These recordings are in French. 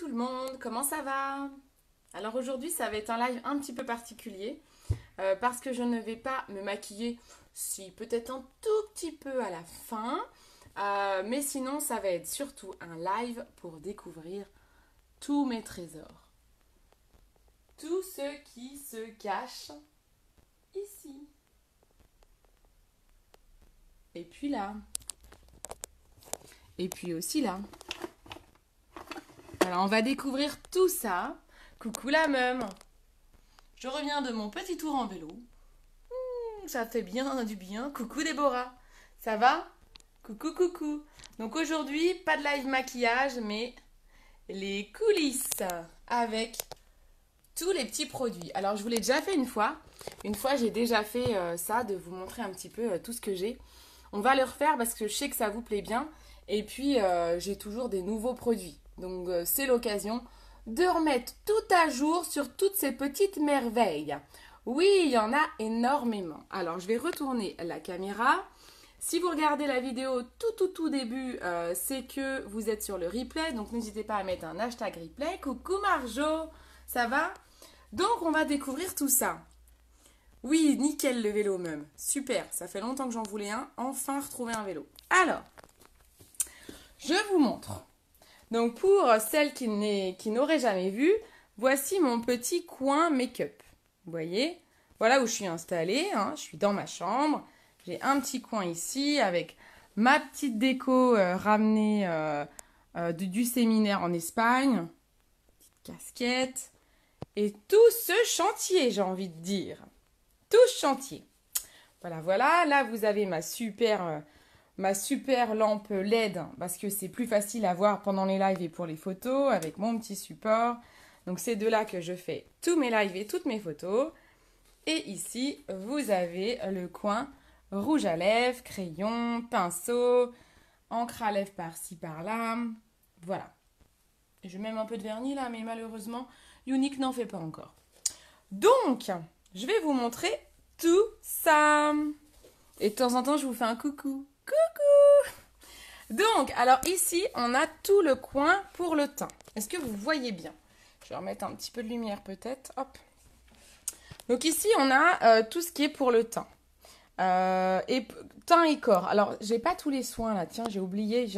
tout le monde, comment ça va? Alors aujourd'hui ça va être un live un petit peu particulier parce que je ne vais pas me maquiller, si peut-être un tout petit peu à la fin, mais sinon ça va être surtout un live pour découvrir tous mes trésors. Tout ce qui se cache ici. Et puis là. Et puis aussi là. Alors on va découvrir tout ça. Coucou la meum. Je reviens de mon petit tour en vélo. Ça fait bien du bien. Coucou Déborah. Ça va? Coucou coucou. Donc aujourd'hui, pas de live maquillage, mais les coulisses avec tous les petits produits. Alors je vous l'ai déjà fait une fois. Une fois j'ai déjà fait ça, de vous montrer un petit peu tout ce que j'ai. On va le refaire parce que je sais que ça vous plaît bien. Et puis j'ai toujours des nouveaux produits. Donc c'est l'occasion de remettre tout à jour sur toutes ces petites merveilles. Oui, il y en a énormément. Alors je vais retourner la caméra. Si vous regardez la vidéo tout début, c'est que vous êtes sur le replay. Donc n'hésitez pas à mettre un hashtag replay. Coucou Marjo, ça va? Donc on va découvrir tout ça. Oui, nickel le vélo même. Super, ça fait longtemps que j'en voulais un. Enfin retrouver un vélo. Alors, je vous montre. Donc pour celles qui n'auraient jamais vu, voici mon petit coin make-up. Vous voyez? Voilà où je suis installée. Je suis dans ma chambre. J'ai un petit coin ici avec ma petite déco ramenée du séminaire en Espagne. Petite casquette. Et tout ce chantier, j'ai envie de dire. Tout ce chantier. Voilà, voilà. Là, vous avez ma super lampe LED parce que c'est plus facile à voir pendant les lives et pour les photos avec mon petit support. Donc, c'est de là que je fais tous mes lives et toutes mes photos. Et ici, vous avez le coin rouge à lèvres, crayon, pinceau, encre à lèvres par-ci, par-là. Voilà. Je mets même un peu de vernis là, mais malheureusement, Unique n'en fait pas encore. Donc, je vais vous montrer tout ça. Et de temps en temps, je vous fais un coucou. Coucou! Donc, alors ici, on a tout le coin pour le teint. Est-ce que vous voyez bien? Je vais remettre un petit peu de lumière peut-être. Hop. Donc ici, on a tout ce qui est pour le teint. Et teint et corps. Alors, j'ai pas tous les soins là. Tiens, j'ai oublié.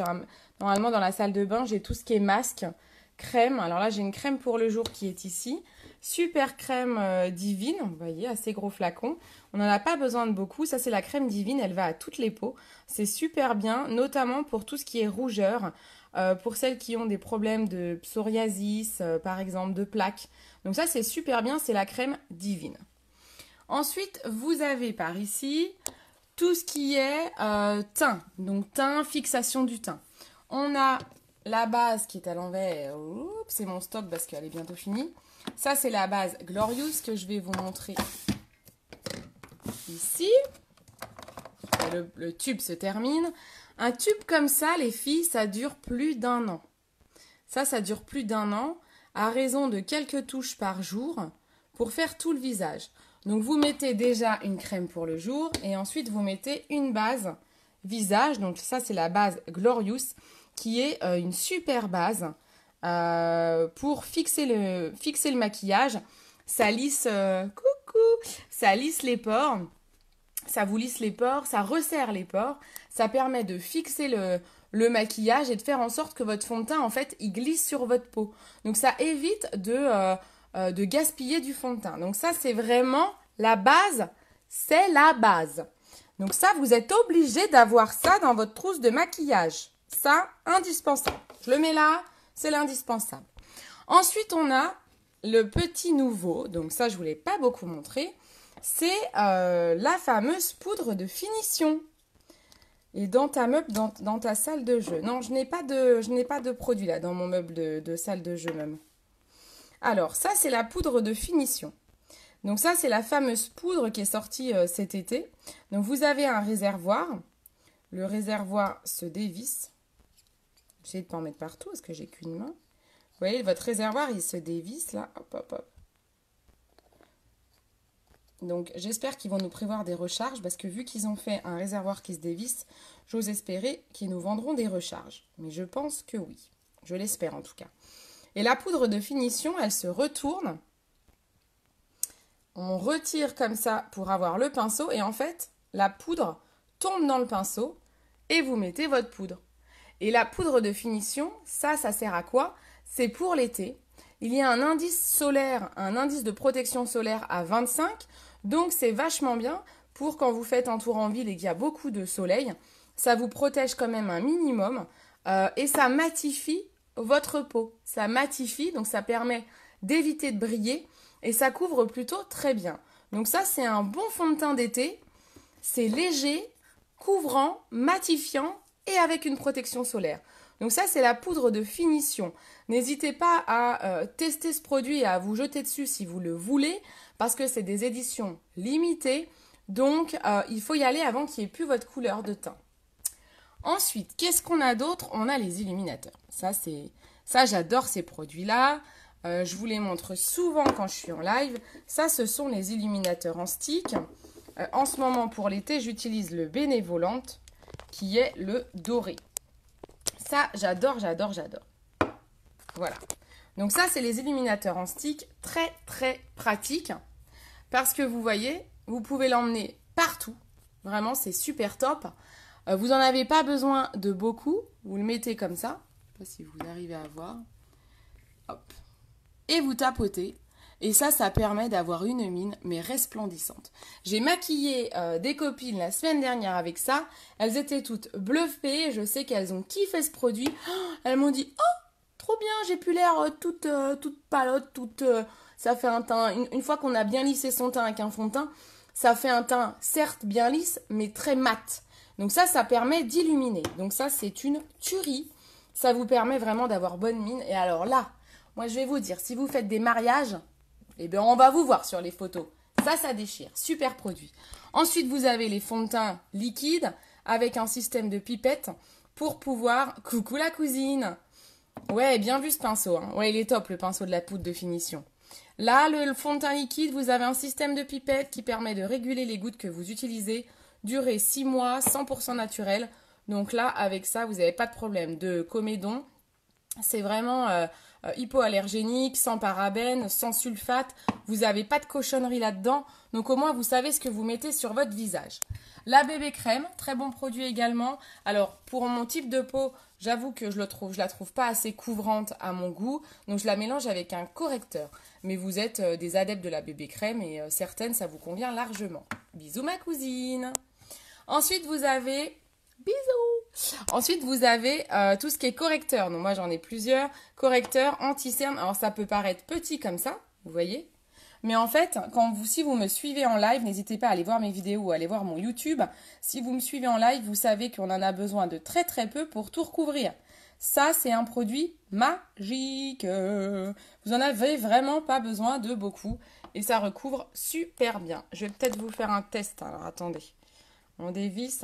Normalement, dans la salle de bain, j'ai tout ce qui est masque, crème. Alors là, j'ai une crème pour le jour qui est ici. Super crème divine. Vous voyez, assez gros flacon. On n'en a pas besoin de beaucoup. Ça, c'est la crème divine. Elle va à toutes les peaux. C'est super bien, notamment pour tout ce qui est rougeur. Pour celles qui ont des problèmes de psoriasis, par exemple, de plaques. Donc ça, c'est super bien. C'est la crème divine. Ensuite, vous avez par ici tout ce qui est teint. Donc teint, fixation du teint. On a la base qui est à l'envers. C'est mon stock parce qu'elle est bientôt finie. Ça, c'est la base Glorious que je vais vous montrer ici. Le tube se termine. Un tube comme ça, les filles, ça dure plus d'1 an. Ça dure plus d'1 an à raison de quelques touches par jour pour faire tout le visage. Donc, vous mettez déjà une crème pour le jour et ensuite, vous mettez une base visage. Donc, ça, c'est la base Glorious qui est une super base pour fixer le maquillage. Ça lisse, ça lisse les pores. Ça vous lisse les pores, ça resserre les pores. Ça permet de fixer le maquillage et de faire en sorte que votre fond de teint, en fait, il glisse sur votre peau. Donc, ça évite de gaspiller du fond de teint. Donc ça, c'est vraiment la base, c'est la base. Donc ça, vous êtes obligé d'avoir ça dans votre trousse de maquillage. Ça, indispensable. Je le mets là, c'est l'indispensable. Ensuite, on a le petit nouveau. Donc ça, je ne vous l'ai pas beaucoup montré. C'est la fameuse poudre de finition. Et dans ta meuble, dans ta salle de jeu. Non, je n'ai pas de produit là dans mon meuble de salle de jeu même. Alors, ça, c'est la poudre de finition. Donc ça, c'est la fameuse poudre qui est sortie cet été. Donc, vous avez un réservoir. Le réservoir se dévisse. J'essaie de ne pas en mettre partout parce que j'ai qu'une main. Vous voyez, votre réservoir, il se dévisse là. Hop, hop, hop. Donc, j'espère qu'ils vont nous prévoir des recharges parce que vu qu'ils ont fait un réservoir qui se dévisse, j'ose espérer qu'ils nous vendront des recharges. Mais je pense que oui. Je l'espère en tout cas. Et la poudre de finition, elle se retourne. On retire comme ça pour avoir le pinceau et en fait, la poudre tombe dans le pinceau et vous mettez votre poudre. Et la poudre de finition, ça sert à quoi? C'est pour l'été. Il y a un indice solaire, un indice de protection solaire à 25, donc c'est vachement bien pour quand vous faites un tour en ville et qu'il y a beaucoup de soleil. Ça vous protège quand même un minimum et ça matifie votre peau. Ça matifie, donc ça permet d'éviter de briller et ça couvre plutôt très bien. Donc ça, c'est un bon fond de teint d'été. C'est léger, couvrant, matifiant et avec une protection solaire. Donc ça, c'est la poudre de finition. N'hésitez pas à tester ce produit et à vous jeter dessus si vous le voulez parce que c'est des éditions limitées. Donc, il faut y aller avant qu'il n'y ait plus votre couleur de teint. Ensuite, qu'est-ce qu'on a d'autre? On a les illuminateurs. Ça, j'adore ces produits-là. Je vous les montre souvent quand je suis en live. Ça, ce sont les illuminateurs en stick. En ce moment, pour l'été, j'utilise le Bénévolente, qui est le doré. Ça, j'adore, j'adore, j'adore. Voilà. Donc ça, c'est les illuminateurs en stick. Très, très pratiques. Parce que vous voyez, vous pouvez l'emmener partout. Vraiment, c'est super top. Vous n'en avez pas besoin de beaucoup. Vous le mettez comme ça. Je ne sais pas si vous arrivez à voir. Hop. Et vous tapotez. Et ça permet d'avoir une mine, mais resplendissante. J'ai maquillé des copines la semaine dernière avec ça. Elles étaient toutes bluffées. Je sais qu'elles ont kiffé ce produit. Elles m'ont dit « Oh, trop bien, j'ai plus l'air toute palote, ça fait un teint... Une fois qu'on a bien lissé son teint avec un fond de teint, ça fait un teint certes bien lisse, mais très mat. Donc ça permet d'illuminer. Donc ça, c'est une tuerie. Ça vous permet vraiment d'avoir bonne mine. Et alors là, moi, je vais vous dire, si vous faites des mariages... Eh bien, on va vous voir sur les photos. Ça déchire. Super produit. Ensuite, vous avez les fonds de teint liquides avec un système de pipette pour pouvoir... Coucou la cousine! Ouais, bien vu ce pinceau. Hein. Ouais, il est top, le pinceau de la poudre de finition. Là, le fond de teint liquide, vous avez un système de pipette qui permet de réguler les gouttes que vous utilisez. Durée 6 mois, 100% naturel. Donc là, avec ça, vous n'avez pas de problème de comédon. C'est vraiment... hypoallergénique, sans parabènes, sans sulfate. Vous n'avez pas de cochonnerie là-dedans. Donc au moins, vous savez ce que vous mettez sur votre visage. La bébé crème, très bon produit également. Alors, pour mon type de peau, j'avoue que je la trouve pas assez couvrante à mon goût. Donc, je la mélange avec un correcteur. Mais vous êtes des adeptes de la bébé crème et certaines, ça vous convient largement. Bisous ma cousine. Ensuite, vous avez... Bisous. Ensuite, vous avez tout ce qui est correcteur. Donc, moi, j'en ai plusieurs. Correcteur, anti-cerne. Alors, ça peut paraître petit comme ça, vous voyez. Mais en fait, si vous me suivez en live, n'hésitez pas à aller voir mes vidéos ou à aller voir mon YouTube. Si vous me suivez en live, vous savez qu'on en a besoin de très très peu pour tout recouvrir. Ça, c'est un produit magique. Vous en avez vraiment pas besoin de beaucoup. Et ça recouvre super bien. Je vais peut-être vous faire un test. Alors, attendez. On dévisse.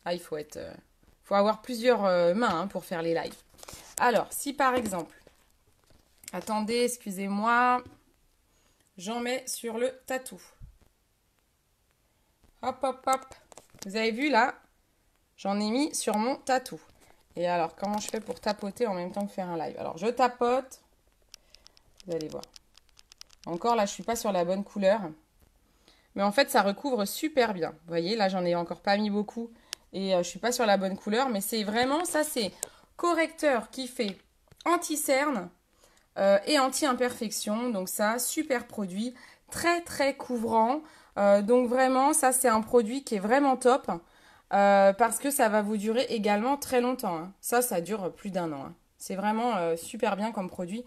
Ah, il faut avoir plusieurs mains pour faire les lives. Alors, si par exemple... Attendez, excusez-moi. J'en mets sur le tatou. Hop, hop, hop. Vous avez vu là? J'en ai mis sur mon tatou. Et alors, comment je fais pour tapoter en même temps que faire un live? Alors, je tapote. Vous allez voir. Encore, là, je ne suis pas sur la bonne couleur. Mais en fait, ça recouvre super bien. Vous voyez, là, j'en ai encore pas mis beaucoup. Et je ne suis pas sur la bonne couleur. Mais c'est vraiment, ça, c'est correcteur qui fait anti-cerne et anti-imperfection. Donc ça, super produit. Très, très couvrant. Donc vraiment, ça, c'est un produit qui est vraiment top. Parce que ça va vous durer également très longtemps. Hein. Ça dure plus d'1 an. Hein. C'est vraiment super bien comme produit.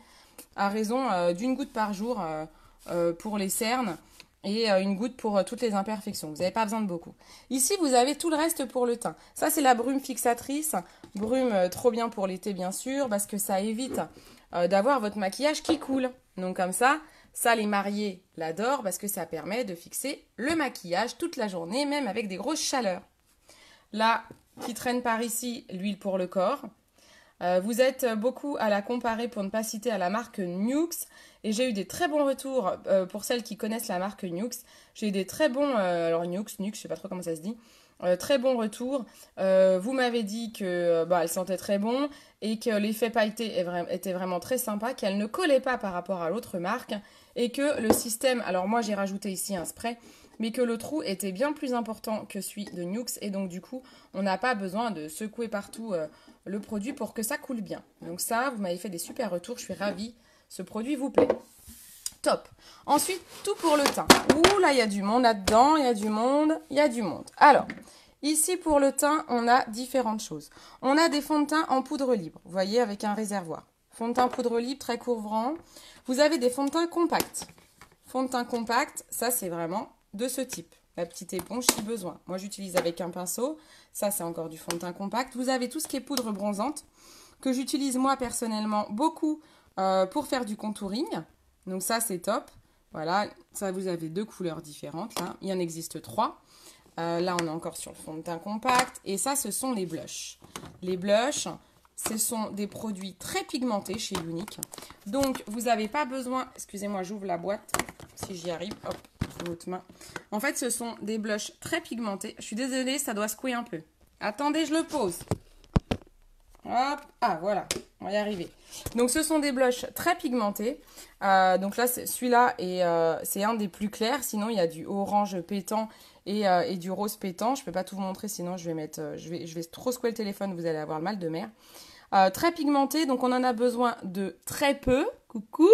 À raison d'une goutte par jour pour les cernes. Et une goutte pour toutes les imperfections. Vous n'avez pas besoin de beaucoup. Ici, vous avez tout le reste pour le teint. Ça, c'est la brume fixatrice. Brume trop bien pour l'été, bien sûr, parce que ça évite d'avoir votre maquillage qui coule. Donc comme ça, les mariés l'adorent parce que ça permet de fixer le maquillage toute la journée, même avec des grosses chaleurs. Là, qui traîne par ici, l'huile pour le corps. Vous êtes beaucoup à la comparer pour ne pas citer à la marque Nuxe et j'ai eu des très bons retours pour celles qui connaissent la marque Nuxe. J'ai eu des très bons, alors Nuxe, je sais pas trop comment ça se dit, Très bon retour. Vous m'avez dit que elle sentait très bon et que l'effet pailleté était vraiment très sympa, qu'elle ne collait pas par rapport à l'autre marque et que le système, alors moi j'ai rajouté ici un spray, mais que le trou était bien plus important que celui de Nuxe et donc du coup on n'a pas besoin de secouer partout le produit pour que ça coule bien. Donc ça, vous m'avez fait des super retours, je suis ravie. Ce produit vous plaît. Top. Ensuite, tout pour le teint. Ouh là, il y a du monde là-dedans, il y a du monde, il y a du monde. Alors, ici pour le teint, on a différentes choses. On a des fonds de teint en poudre libre, vous voyez, avec un réservoir. Fond de teint poudre libre, très couvrant. Vous avez des fonds de teint compacts. Fond de teint compact, ça c'est vraiment de ce type. La petite éponge si besoin. Moi, j'utilise avec un pinceau. Ça, c'est encore du fond de teint compact. Vous avez tout ce qui est poudre bronzante, que j'utilise moi personnellement beaucoup pour faire du contouring. Donc ça, c'est top. Voilà, ça, vous avez 2 couleurs différentes. Là. Il y en existe 3. Là, on est encore sur le fond de teint compact. Et ça, ce sont les blushs. Les blushs, ce sont des produits très pigmentés chez Younique. Donc, vous n'avez pas besoin... Excusez-moi, j'ouvre la boîte. Si j'y arrive. Hop, votre main. En fait, ce sont des blushs très pigmentés. Je suis désolée, ça doit secouer un peu. Attendez, je le pose. Hop, ah voilà, on va y arriver. Donc ce sont des blushs très pigmentés. Donc là, celui-là, c'est un des plus clairs. Sinon, il y a du orange pétant et du rose pétant. Je ne peux pas tout vous montrer, sinon je vais trop secouer le téléphone, vous allez avoir le mal de mer. Très pigmenté, donc on en a besoin de très peu. Coucou,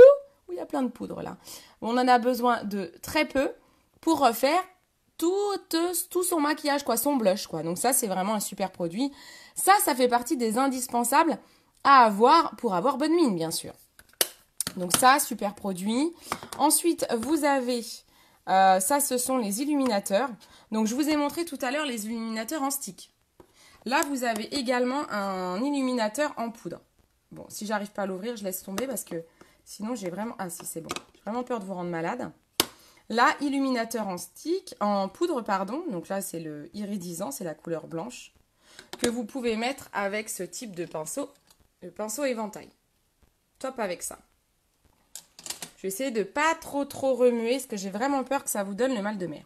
il y a plein de poudre là. On en a besoin de très peu pour refaire tout son maquillage, quoi, son blush, quoi. Donc ça, c'est vraiment un super produit. Ça fait partie des indispensables à avoir pour avoir bonne mine, bien sûr. Donc ça, super produit. Ensuite, vous avez, ça, ce sont les illuminateurs. Donc je vous ai montré tout à l'heure les illuminateurs en stick. Là, vous avez également un illuminateur en poudre. Bon, si j'arrive pas à l'ouvrir, je laisse tomber parce que sinon, j'ai vraiment... Ah si, c'est bon. J'ai vraiment peur de vous rendre malade. Là, illuminateur en stick, en poudre, pardon. Donc là, c'est le iridisant, c'est la couleur blanche. Que vous pouvez mettre avec ce type de pinceau, le pinceau éventail. Top avec ça. Je vais essayer de pas trop remuer, parce que j'ai vraiment peur que ça vous donne le mal de mer.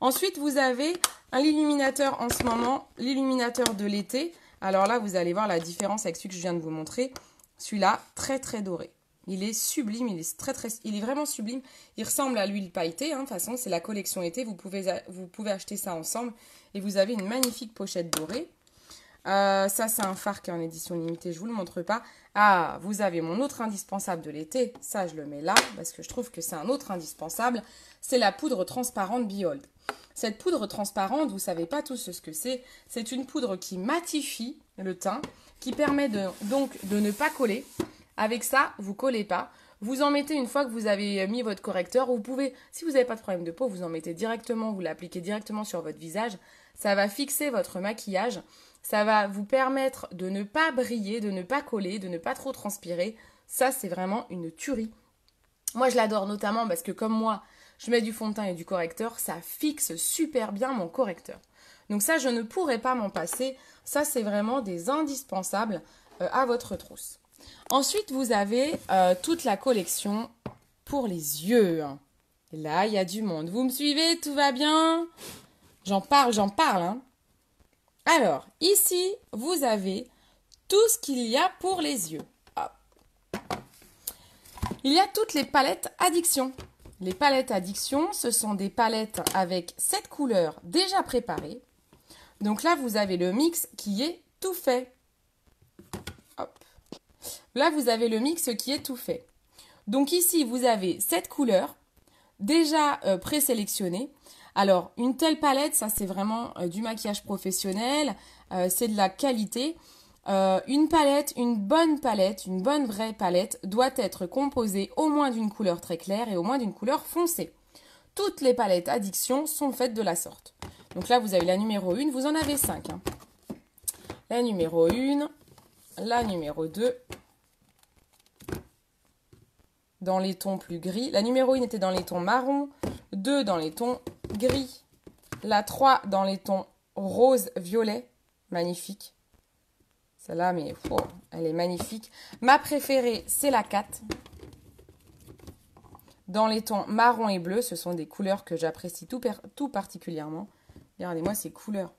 Ensuite, vous avez un illuminateur en ce moment, l'illuminateur de l'été. Alors là, vous allez voir la différence avec celui que je viens de vous montrer. Celui-là, très doré. Il est sublime, il est vraiment sublime. Il ressemble à l'huile pailletée, hein, de toute façon, c'est la collection été. Vous pouvez acheter ça ensemble et vous avez une magnifique pochette dorée. Ça, c'est un fard qui est en édition limitée, je ne vous le montre pas. Ah, vous avez mon autre indispensable de l'été. Ça, je le mets là parce que je trouve que c'est un autre indispensable. C'est la poudre transparente Behold. Cette poudre transparente, vous ne savez pas tous ce que c'est. C'est une poudre qui matifie le teint, qui permet donc de ne pas coller. Avec ça, vous ne collez pas. Vous en mettez une fois que vous avez mis votre correcteur. Vous pouvez, si vous n'avez pas de problème de peau, vous en mettez directement, vous l'appliquez directement sur votre visage. Ça va fixer votre maquillage. Ça va vous permettre de ne pas briller, de ne pas coller, de ne pas trop transpirer. Ça, c'est vraiment une tuerie. Moi, je l'adore notamment parce que comme moi, je mets du fond de teint et du correcteur, ça fixe super bien mon correcteur. Donc ça, je ne pourrais pas m'en passer. Ça, c'est vraiment des indispensables à votre trousse. Ensuite, vous avez toute la collection pour les yeux. Et là, il y a du monde. Vous me suivez? Tout va bien? J'en parle. Hein. Alors, ici, vous avez tout ce qu'il y a pour les yeux. Hop. Il y a toutes les palettes Addiction. Les palettes Addiction, ce sont des palettes avec 7 couleurs déjà préparées. Donc là, vous avez le mix qui est tout fait. Hop. Là, vous avez le mix qui est tout fait. Donc ici, vous avez 7 couleurs déjà présélectionnées. Alors, une telle palette, ça c'est vraiment du maquillage professionnel, c'est de la qualité. Une palette, une bonne vraie palette, doit être composée au moins d'une couleur très claire et au moins d'une couleur foncée. Toutes les palettes Addiction sont faites de la sorte. Donc là, vous avez la numéro 1, vous en avez 5. Hein. La numéro 1, la numéro 2, dans les tons plus gris. La numéro 1 était dans les tons marron, 2 dans les tons gris, la 3 dans les tons rose-violet, magnifique. Celle-là, mais elle est magnifique. Ma préférée, c'est la 4. Dans les tons marron et bleu, ce sont des couleurs que j'apprécie tout particulièrement. Regardez-moi ces couleurs.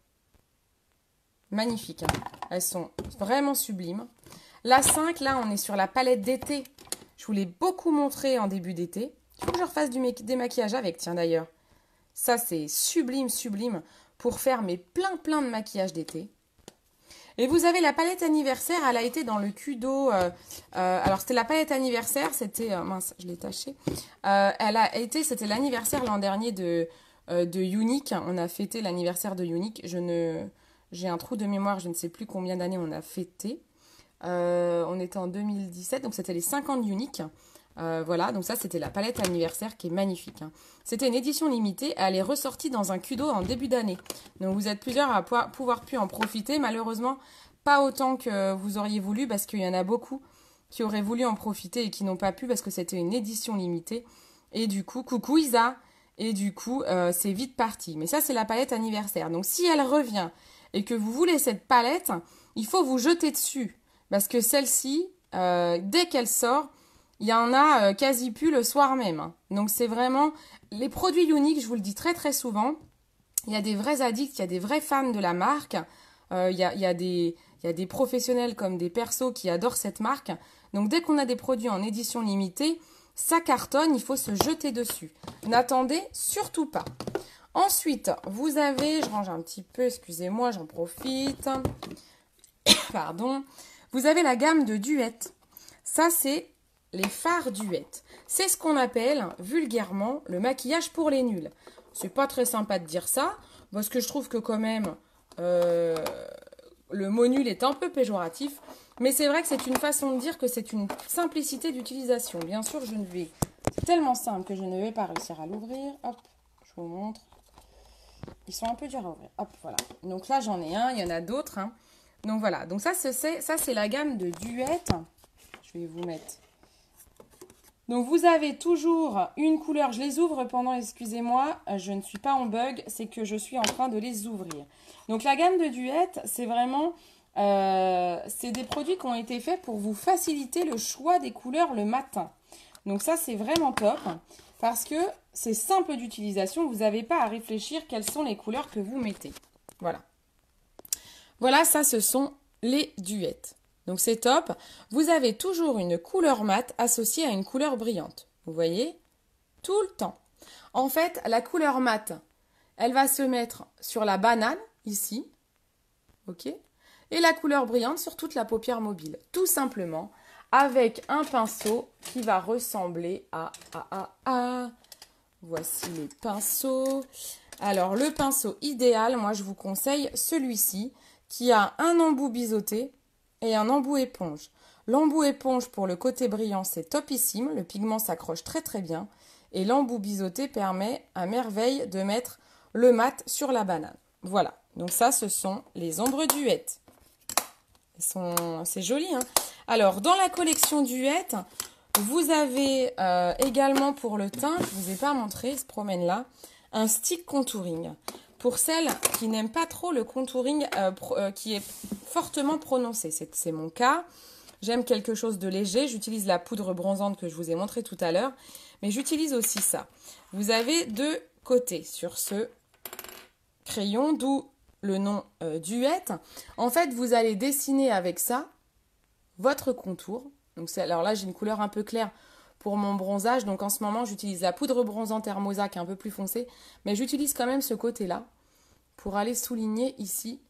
Magnifiques, hein. Elles sont vraiment sublimes. La 5, là, on est sur la palette d'été. Je vous l'ai beaucoup montré en début d'été. Il faut que je refasse des maquillages avec, tiens d'ailleurs. Ça, c'est sublime, sublime pour faire mes plein de maquillages d'été. Et vous avez la palette anniversaire, elle a été dans le Kudo. Alors, c'était la palette anniversaire, c'était... mince, je l'ai tachée. C'était l'anniversaire l'an dernier de Unique. On a fêté l'anniversaire de Unique. J'ai un trou de mémoire, je ne sais plus combien d'années on a fêté. On était en 2017, donc c'était les 5 ans de Unique. Voilà, donc ça c'était la palette anniversaire qui est magnifique, hein. C'était une édition limitée, elle est ressortie dans un Kudo en début d'année. Donc vous êtes plusieurs à pouvoir pu en profiter. Malheureusement, pas autant que vous auriez voulu parce qu'il y en a beaucoup qui auraient voulu en profiter et qui n'ont pas pu parce que c'était une édition limitée. Et du coup, coucou Isa. Et du coup, c'est vite parti. Mais ça, c'est la palette anniversaire. Donc si elle revient et que vous voulez cette palette, il faut vous jeter dessus. Parce que celle-ci, dès qu'elle sort, il y en a quasi plus le soir même, hein. Donc c'est vraiment les produits uniques, je vous le dis très souvent. Il y a des vrais addicts, il y a des vrais fans de la marque. Il y a des professionnels comme des persos qui adorent cette marque. Donc dès qu'on a des produits en édition limitée, ça cartonne, il faut se jeter dessus. N'attendez surtout pas. Ensuite, vous avez, je range un petit peu, excusez-moi, j'en profite. Pardon. Vous avez la gamme de Duette. Ça, c'est les fards Duette. C'est ce qu'on appelle vulgairement le maquillage pour les nuls. C'est pas très sympa de dire ça, parce que je trouve que quand même, le mot nul est un peu péjoratif. Mais c'est vrai que c'est une façon de dire que c'est une simplicité d'utilisation. Bien sûr, c'est tellement simple que je ne vais pas réussir à l'ouvrir. Hop, je vous montre. Ils sont un peu durs à ouvrir. Hop, voilà. Donc là, j'en ai un, il y en a d'autres, hein. Donc voilà, donc ça c'est la gamme de Duette. Je vais vous mettre. Donc vous avez toujours une couleur, je les ouvre pendant, excusez-moi, je ne suis pas en bug, c'est que je suis en train de les ouvrir. Donc la gamme de Duette, c'est vraiment, c'est des produits qui ont été faits pour vous faciliter le choix des couleurs le matin. Donc ça c'est vraiment top, parce que c'est simple d'utilisation, vous n'avez pas à réfléchir quelles sont les couleurs que vous mettez. Voilà. Voilà, ça, ce sont les Duettes. Donc, c'est top. Vous avez toujours une couleur mate associée à une couleur brillante. Vous voyez? Tout le temps. En fait, la couleur mate, elle va se mettre sur la banane, ici. OK? Et la couleur brillante sur toute la paupière mobile. Tout simplement, avec un pinceau qui va ressembler à... Voici les pinceaux. Alors, le pinceau idéal, moi, je vous conseille celui-ci, qui a un embout biseauté et un embout éponge. L'embout éponge pour le côté brillant, c'est topissime. Le pigment s'accroche très bien. Et l'embout biseauté permet à merveille de mettre le mat sur la banane. Voilà. Donc ça, ce sont les ombres Duette. C'est joli, hein. Alors, dans la collection Duette, vous avez également pour le teint, je ne vous ai pas montré, il se promène là, un stick contouring. Pour celles qui n'aiment pas trop le contouring qui est fortement prononcé, c'est mon cas. J'aime quelque chose de léger. J'utilise la poudre bronzante que je vous ai montré tout à l'heure. Mais j'utilise aussi ça. Vous avez deux côtés sur ce crayon, d'où le nom Duette. En fait, vous allez dessiner avec ça votre contour. Donc alors là, j'ai une couleur un peu claire pour mon bronzage. Donc en ce moment, j'utilise la poudre bronzante Hermosa qui est un peu plus foncée. Mais j'utilise quand même ce côté-là pour aller souligner ici,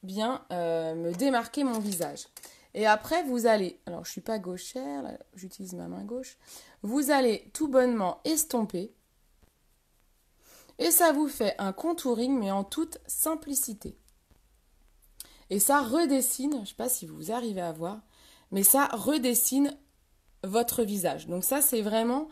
bien me démarquer mon visage. Et après, vous allez, alors je ne suis pas gauchère, j'utilise ma main gauche. Vous allez tout bonnement estomper. Et ça vous fait un contouring, mais en toute simplicité. Et ça redessine, je ne sais pas si vous arrivez à voir, mais ça redessine votre visage. Donc ça, c'est vraiment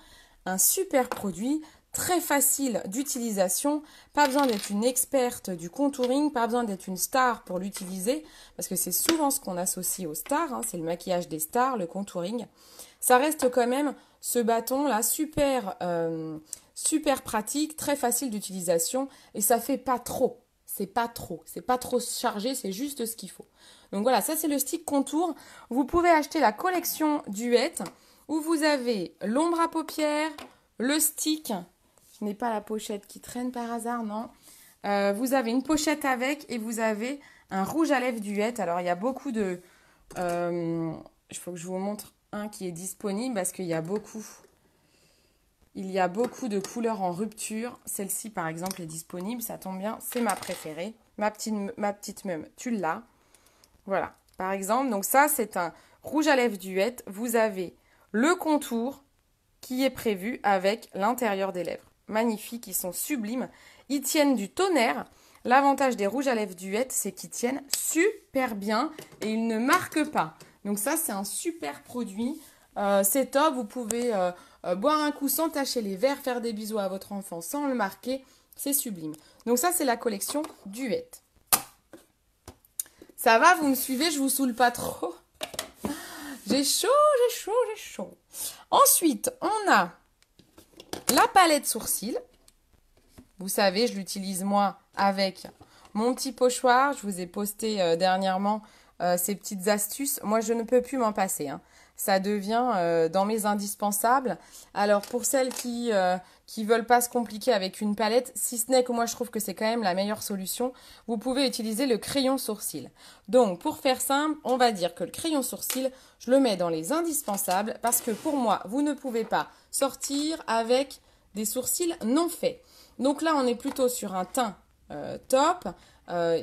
un super produit, très facile d'utilisation. Pas besoin d'être une experte du contouring, pas besoin d'être une star pour l'utiliser, parce que c'est souvent ce qu'on associe aux stars, hein, c'est le maquillage des stars, le contouring. Ça reste quand même ce bâton-là super, super pratique, très facile d'utilisation, et ça fait pas trop. C'est pas trop chargé, c'est juste ce qu'il faut. Donc voilà, ça c'est le stick contour. Vous pouvez acheter la collection Duette où vous avez l'ombre à paupières, le stick. Je n'ai pas la pochette qui traîne par hasard, non. Vous avez une pochette avec et vous avez un rouge à lèvres Duette. Alors, il y a beaucoup de... il faut que je vous montre un qui est disponible parce qu'il y a beaucoup... Il y a beaucoup de couleurs en rupture. Celle-ci, par exemple, est disponible. Ça tombe bien, c'est ma préférée. Ma petite meum, tu l'as. Voilà, par exemple. Donc ça, c'est un rouge à lèvres Duette. Vous avez le contour qui est prévu avec l'intérieur des lèvres. Magnifiques, ils sont sublimes. Ils tiennent du tonnerre. L'avantage des rouges à lèvres Duette, c'est qu'ils tiennent super bien et ils ne marquent pas. Donc ça, c'est un super produit. C'est top, vous pouvez boire un coup sans tacher les verres, faire des bisous à votre enfant sans le marquer. C'est sublime. Donc ça, c'est la collection Duette. Ça va, vous me suivez, je vous saoule pas trop. J'ai chaud, j'ai chaud, j'ai chaud. Ensuite, on a la palette sourcils. Vous savez, je l'utilise moi avec mon petit pochoir. Je vous ai posté dernièrement ces petites astuces. Moi, je ne peux plus m'en passer, hein. Ça devient dans mes indispensables. Alors, pour celles qui veulent pas se compliquer avec une palette, si ce n'est que moi, je trouve que c'est quand même la meilleure solution, vous pouvez utiliser le crayon sourcil. Donc, pour faire simple, on va dire que le crayon sourcil, je le mets dans les indispensables parce que pour moi, vous ne pouvez pas sortir avec des sourcils non faits. Donc là, on est plutôt sur un teint top,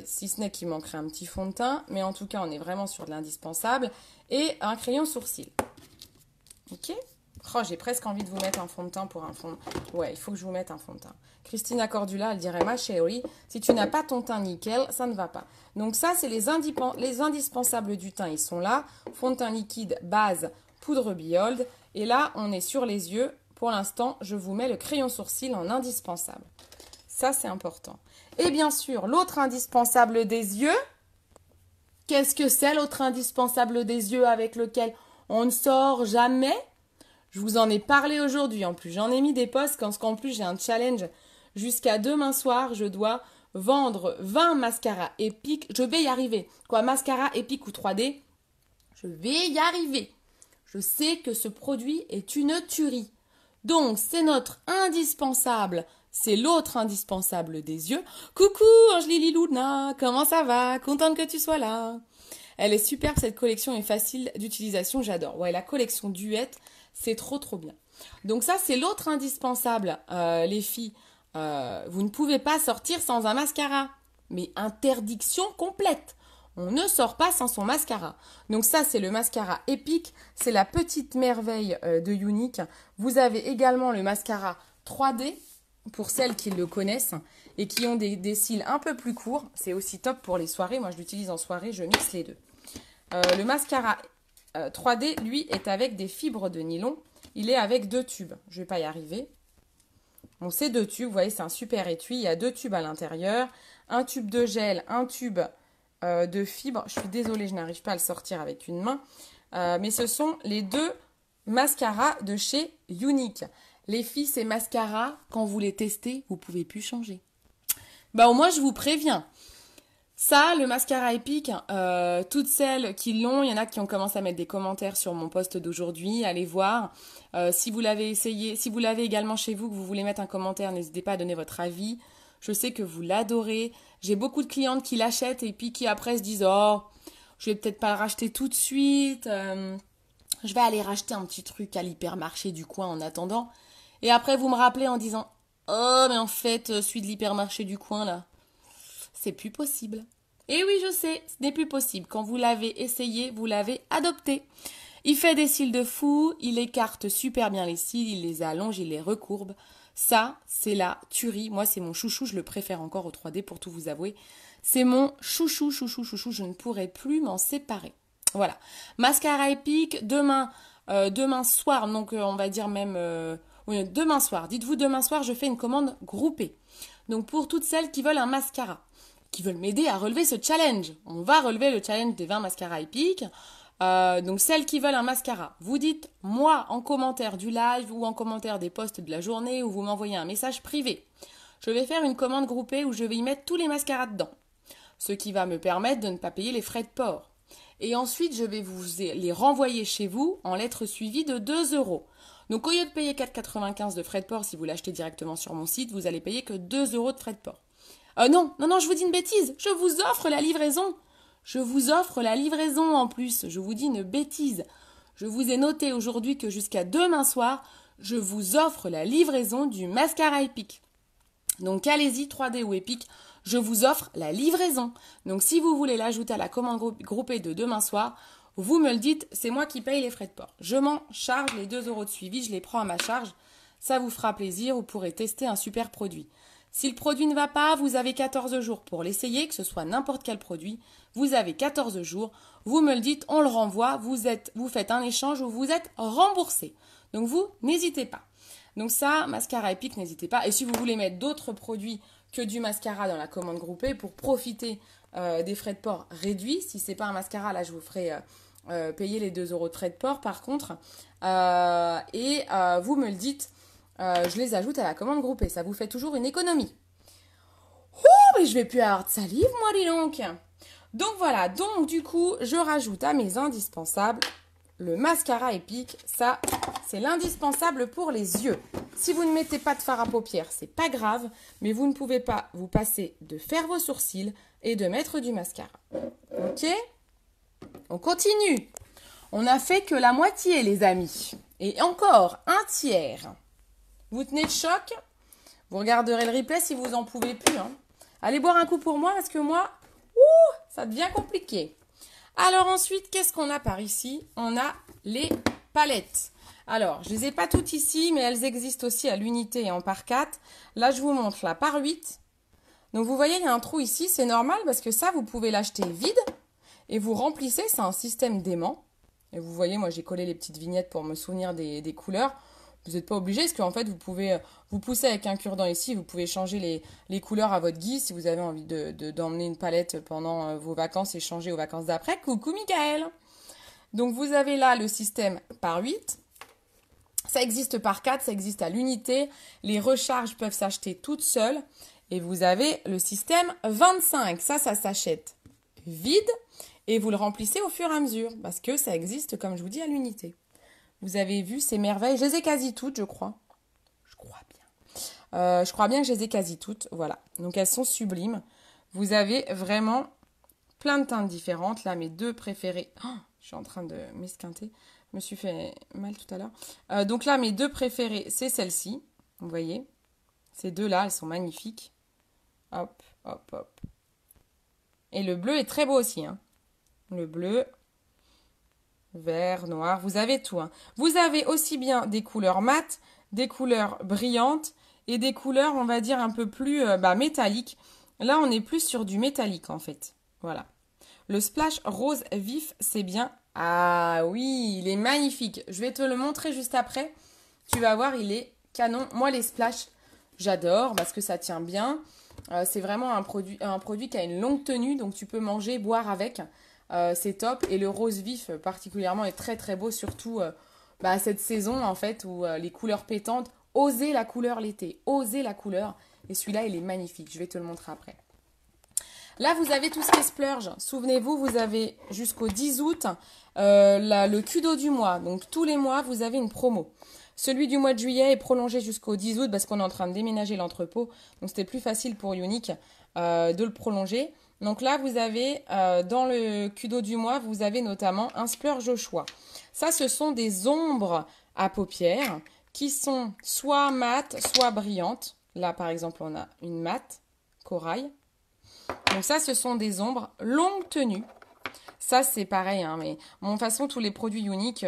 si ce n'est qu'il manquerait un petit fond de teint, mais en tout cas, on est vraiment sur de l'indispensable. Et un crayon sourcil. Ok? Oh, j'ai presque envie de vous mettre un fond de teint pour un fond. Ouais, il faut que je vous mette un fond de teint. Christina Cordula, elle dirait, ma chérie, si tu n'as pas ton teint nickel, ça ne va pas. Donc ça, c'est les indispensables du teint. Ils sont là. Fond de teint liquide, base, poudre Biold. Et là, on est sur les yeux. Pour l'instant, je vous mets le crayon sourcil en indispensable. Ça, c'est important. Et bien sûr, l'autre indispensable des yeux... Qu'est-ce que c'est l'autre indispensable des yeux avec lequel on ne sort jamais? Je vous en ai parlé aujourd'hui en plus. J'en ai mis des posts parce qu'en plus j'ai un challenge. Jusqu'à demain soir, je dois vendre 20 mascaras épiques. Je vais y arriver. Quoi, mascara épique ou 3D? Je vais y arriver. Je sais que ce produit est une tuerie. Donc, c'est notre indispensable. C'est l'autre indispensable des yeux. Coucou Angélie Luna, comment ça va? Contente que tu sois là. Elle est superbe, cette collection est facile d'utilisation, j'adore. Ouais, la collection Duette, c'est trop bien. Donc ça, c'est l'autre indispensable, les filles. Vous ne pouvez pas sortir sans un mascara. Mais interdiction complète. On ne sort pas sans son mascara. Donc ça, c'est le mascara épique. C'est la petite merveille de Younique. Vous avez également le mascara 3D. Pour celles qui le connaissent et qui ont des cils un peu plus courts, c'est aussi top pour les soirées. Moi, je l'utilise en soirée, je mixe les deux. Le mascara 3D, lui, est avec des fibres de nylon. Il est avec 2 tubes. Je ne vais pas y arriver. Bon, c'est 2 tubes. Vous voyez, c'est un super étui. Il y a 2 tubes à l'intérieur. Un tube de gel, un tube de fibres. Je suis désolée, je n'arrive pas à le sortir avec une main. Mais ce sont les 2 mascaras de chez Younique. Les filles, ces mascaras, quand vous les testez, vous ne pouvez plus changer. Bah, au moins, je vous préviens. Ça, le mascara épique, toutes celles qui l'ont, il y en a qui ont commencé à mettre des commentaires sur mon post d'aujourd'hui. Allez voir. Si vous l'avez essayé, si vous l'avez également chez vous, que vous voulez mettre un commentaire, n'hésitez pas à donner votre avis. Je sais que vous l'adorez. J'ai beaucoup de clientes qui l'achètent et puis qui après se disent « Oh, je vais peut-être pas le racheter tout de suite. Je vais aller racheter un petit truc à l'hypermarché du coin en attendant. » Et après, vous me rappelez en disant « Oh, mais en fait, celui de l'hypermarché du coin, là, c'est plus possible. » Et oui, je sais, ce n'est plus possible. Quand vous l'avez essayé, vous l'avez adopté. Il fait des cils de fou, il écarte super bien les cils, il les allonge, il les recourbe. Ça, c'est la tuerie. Moi, c'est mon chouchou, je le préfère encore au 3D pour tout vous avouer. C'est mon chouchou, je ne pourrais plus m'en séparer. Voilà. Mascara épique, demain soir, donc on va dire même... Oui, demain soir. Dites-vous, demain soir, je fais une commande groupée. Donc, pour toutes celles qui veulent un mascara, qui veulent m'aider à relever ce challenge. On va relever le challenge des 20 mascaras épiques. Donc, celles qui veulent un mascara, vous dites moi en commentaire du live ou en commentaire des posts de la journée ou vous m'envoyez un message privé. Je vais faire une commande groupée où je vais y mettre tous les mascaras dedans. Ce qui va me permettre de ne pas payer les frais de port. Et ensuite, je vais vous les renvoyer chez vous en lettres suivies de 2 €. Donc, au lieu de payer 4,95 € de frais de port, si vous l'achetez directement sur mon site, vous allez payer que 2 € de frais de port. Non, je vous dis une bêtise. Je vous offre la livraison. Je vous offre la livraison en plus. Je vous dis une bêtise. Je vous ai noté aujourd'hui que jusqu'à demain soir, je vous offre la livraison du mascara Epic. Donc allez-y, 3D ou Epic, je vous offre la livraison. Donc si vous voulez l'ajouter à la commande groupée de demain soir, vous me le dites, c'est moi qui paye les frais de port. Je m'en charge, les 2 € de suivi, je les prends à ma charge. Ça vous fera plaisir, vous pourrez tester un super produit. Si le produit ne va pas, vous avez 14 jours pour l'essayer, que ce soit n'importe quel produit. Vous avez 14 jours, vous me le dites, on le renvoie, vous faites un échange ou vous êtes remboursé. Donc vous, n'hésitez pas. Donc ça, mascara Epic, n'hésitez pas. Et si vous voulez mettre d'autres produits que du mascara dans la commande groupée pour profiter des frais de port réduits, si ce n'est pas un mascara, là je vous ferai payer les 2 € de frais de port par contre. Vous me le dites, je les ajoute à la commande groupée. Ça vous fait toujours une économie. Oh, mais je vais plus avoir de salive, moi, dis donc. Donc voilà, donc du coup, je rajoute à mes indispensables le mascara Epic. Ça, c'est l'indispensable pour les yeux. Si vous ne mettez pas de fard à paupières, c'est pas grave, mais vous ne pouvez pas vous passer de faire vos sourcils et de mettre du mascara. Ok? On continue. On n'a fait que la moitié, les amis. Et encore un tiers. Vous tenez le choc. Vous regarderez le replay si vous en pouvez plus. Hein. Allez boire un coup pour moi parce que moi, ça devient compliqué. Alors ensuite, qu'est-ce qu'on a par ici? On a les palettes. Alors, je ne les ai pas toutes ici, mais elles existent aussi à l'unité et en par 4. Là, je vous montre la par 8. Donc, vous voyez, il y a un trou ici. C'est normal parce que ça, vous pouvez l'acheter vide et vous remplissez. C'est un système d'aimant. Et vous voyez, moi, j'ai collé les petites vignettes pour me souvenir des couleurs. Vous n'êtes pas obligé parce qu'en fait, vous pouvez vous pousser avec un cure-dent ici. Vous pouvez changer les couleurs à votre guise si vous avez envie d'emmener une palette pendant vos vacances et changer aux vacances d'après. Coucou, Michael! Donc, vous avez là le système par 8. Ça existe par 4, ça existe à l'unité. Les recharges peuvent s'acheter toutes seules. Et vous avez le système 25. Ça s'achète vide et vous le remplissez au fur et à mesure parce que ça existe, comme je vous dis, à l'unité. Vous avez vu ces merveilles. Je les ai quasi toutes, je crois. Je crois bien. Je crois bien que je les ai quasi toutes. Voilà. Donc, elles sont sublimes. Vous avez vraiment plein de teintes différentes. Là, mes 2 préférées. Oh, je suis en train de m'esquinter. Je me suis fait mal tout à l'heure. Donc là, mes 2 préférées, c'est celle-ci. Vous voyez. Ces 2-là, elles sont magnifiques. Hop, hop, hop. Et le bleu est très beau aussi. Hein. Le bleu, vert, noir, vous avez tout. Hein. Vous avez aussi bien des couleurs mates, des couleurs brillantes et des couleurs, on va dire, un peu plus métalliques. Là, on est plus sur du métallique, en fait. Voilà. Le splash rose vif, c'est bien. Ah oui, il est magnifique. Je vais te le montrer juste après. Tu vas voir, il est canon. Moi, les splash, j'adore parce que ça tient bien. C'est vraiment un produit qui a une longue tenue, donc tu peux manger, boire avec. C'est top. Et le rose vif particulièrement est très très beau, surtout cette saison en fait où les couleurs pétantes. Osez la couleur l'été, osez la couleur. Et celui-là, il est magnifique. Je vais te le montrer après. Là, vous avez tout ce qui est splurge. Souvenez-vous, vous avez jusqu'au 10 août le Kudo du mois. Donc, tous les mois, vous avez une promo. Celui du mois de juillet est prolongé jusqu'au 10 août parce qu'on est en train de déménager l'entrepôt. Donc, c'était plus facile pour Unique de le prolonger. Donc là, vous avez, dans le Kudo du mois, vous avez notamment un splurge au choix. Ça, ce sont des ombres à paupières qui sont soit mates, soit brillantes. Là, par exemple, on a une mate, corail. Donc ça, ce sont des ombres longue tenue. Ça, c'est pareil, hein, mais de toute façon, tous les produits Unique,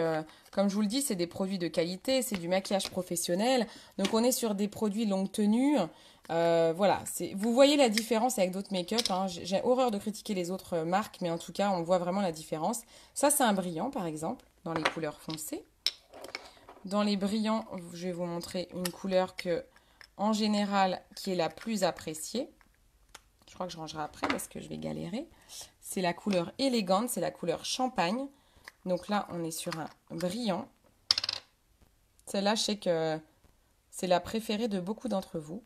comme je vous le dis, c'est des produits de qualité, c'est du maquillage professionnel. Donc, on est sur des produits longue tenue. Voilà, vous voyez la différence avec d'autres make-up. Hein. J'ai horreur de critiquer les autres marques, mais en tout cas, on voit vraiment la différence. Ça, c'est un brillant, par exemple, dans les couleurs foncées. Dans les brillants, je vais vous montrer une couleur en général, qui est la plus appréciée. Je crois que je rangerai après parce que je vais galérer. C'est la couleur élégante, c'est la couleur champagne. Donc là, on est sur un brillant. Celle-là, je sais que c'est la préférée de beaucoup d'entre vous.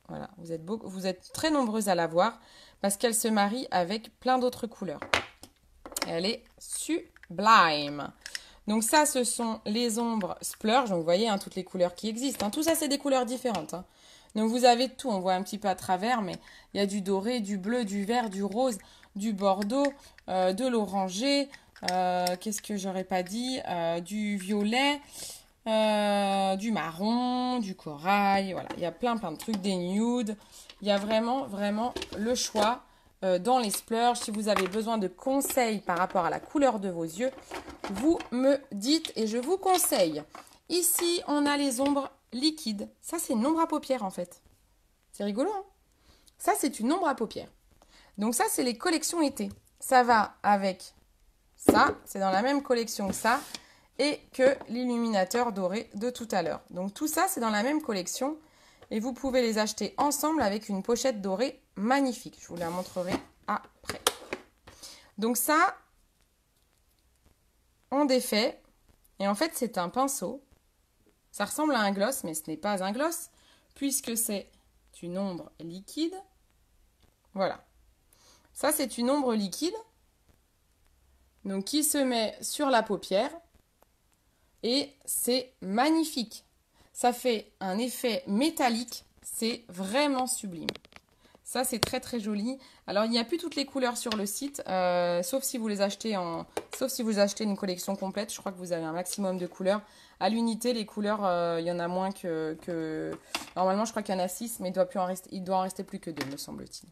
Voilà, vous êtes très nombreuses à la voir parce qu'elle se marie avec plein d'autres couleurs. Elle est sublime. Donc ça, ce sont les ombres splurge. Donc vous voyez, hein, toutes les couleurs qui existent. Hein. Tout ça, c'est des couleurs différentes. Hein. Donc vous avez tout, on voit un petit peu à travers, mais il y a du doré, du bleu, du vert, du rose, du bordeaux, de l'orangé, qu'est-ce que j'aurais pas dit, du violet, du marron, du corail, voilà, il y a plein de trucs, des nudes, il y a vraiment le choix dans les splurges. Si vous avez besoin de conseils par rapport à la couleur de vos yeux, vous me dites et je vous conseille. Ici, on a les ombres liquides. Ça, c'est une ombre à paupières en fait. C'est rigolo, hein? Ça, c'est une ombre à paupières. Donc ça, c'est les collections été. Ça va avec ça, c'est dans la même collection que ça, et que l'illuminateur doré de tout à l'heure. Donc tout ça, c'est dans la même collection, et vous pouvez les acheter ensemble avec une pochette dorée magnifique. Je vous la montrerai après. Donc ça, on défait, et en fait, c'est un pinceau. Ça ressemble à un gloss, mais ce n'est pas un gloss, puisque c'est une ombre liquide. Voilà. Ça, c'est une ombre liquide, donc qui se met sur la paupière, et c'est magnifique. Ça fait un effet métallique, c'est vraiment sublime. Ça, c'est très joli. Alors, il n'y a plus toutes les couleurs sur le site, sauf si vous les achetez sauf si vous achetez une collection complète. Je crois que vous avez un maximum de couleurs. À l'unité, les couleurs, il y en a moins que... Normalement, je crois qu'il y en a 6, mais il doit en rester plus que 2, me semble-t-il.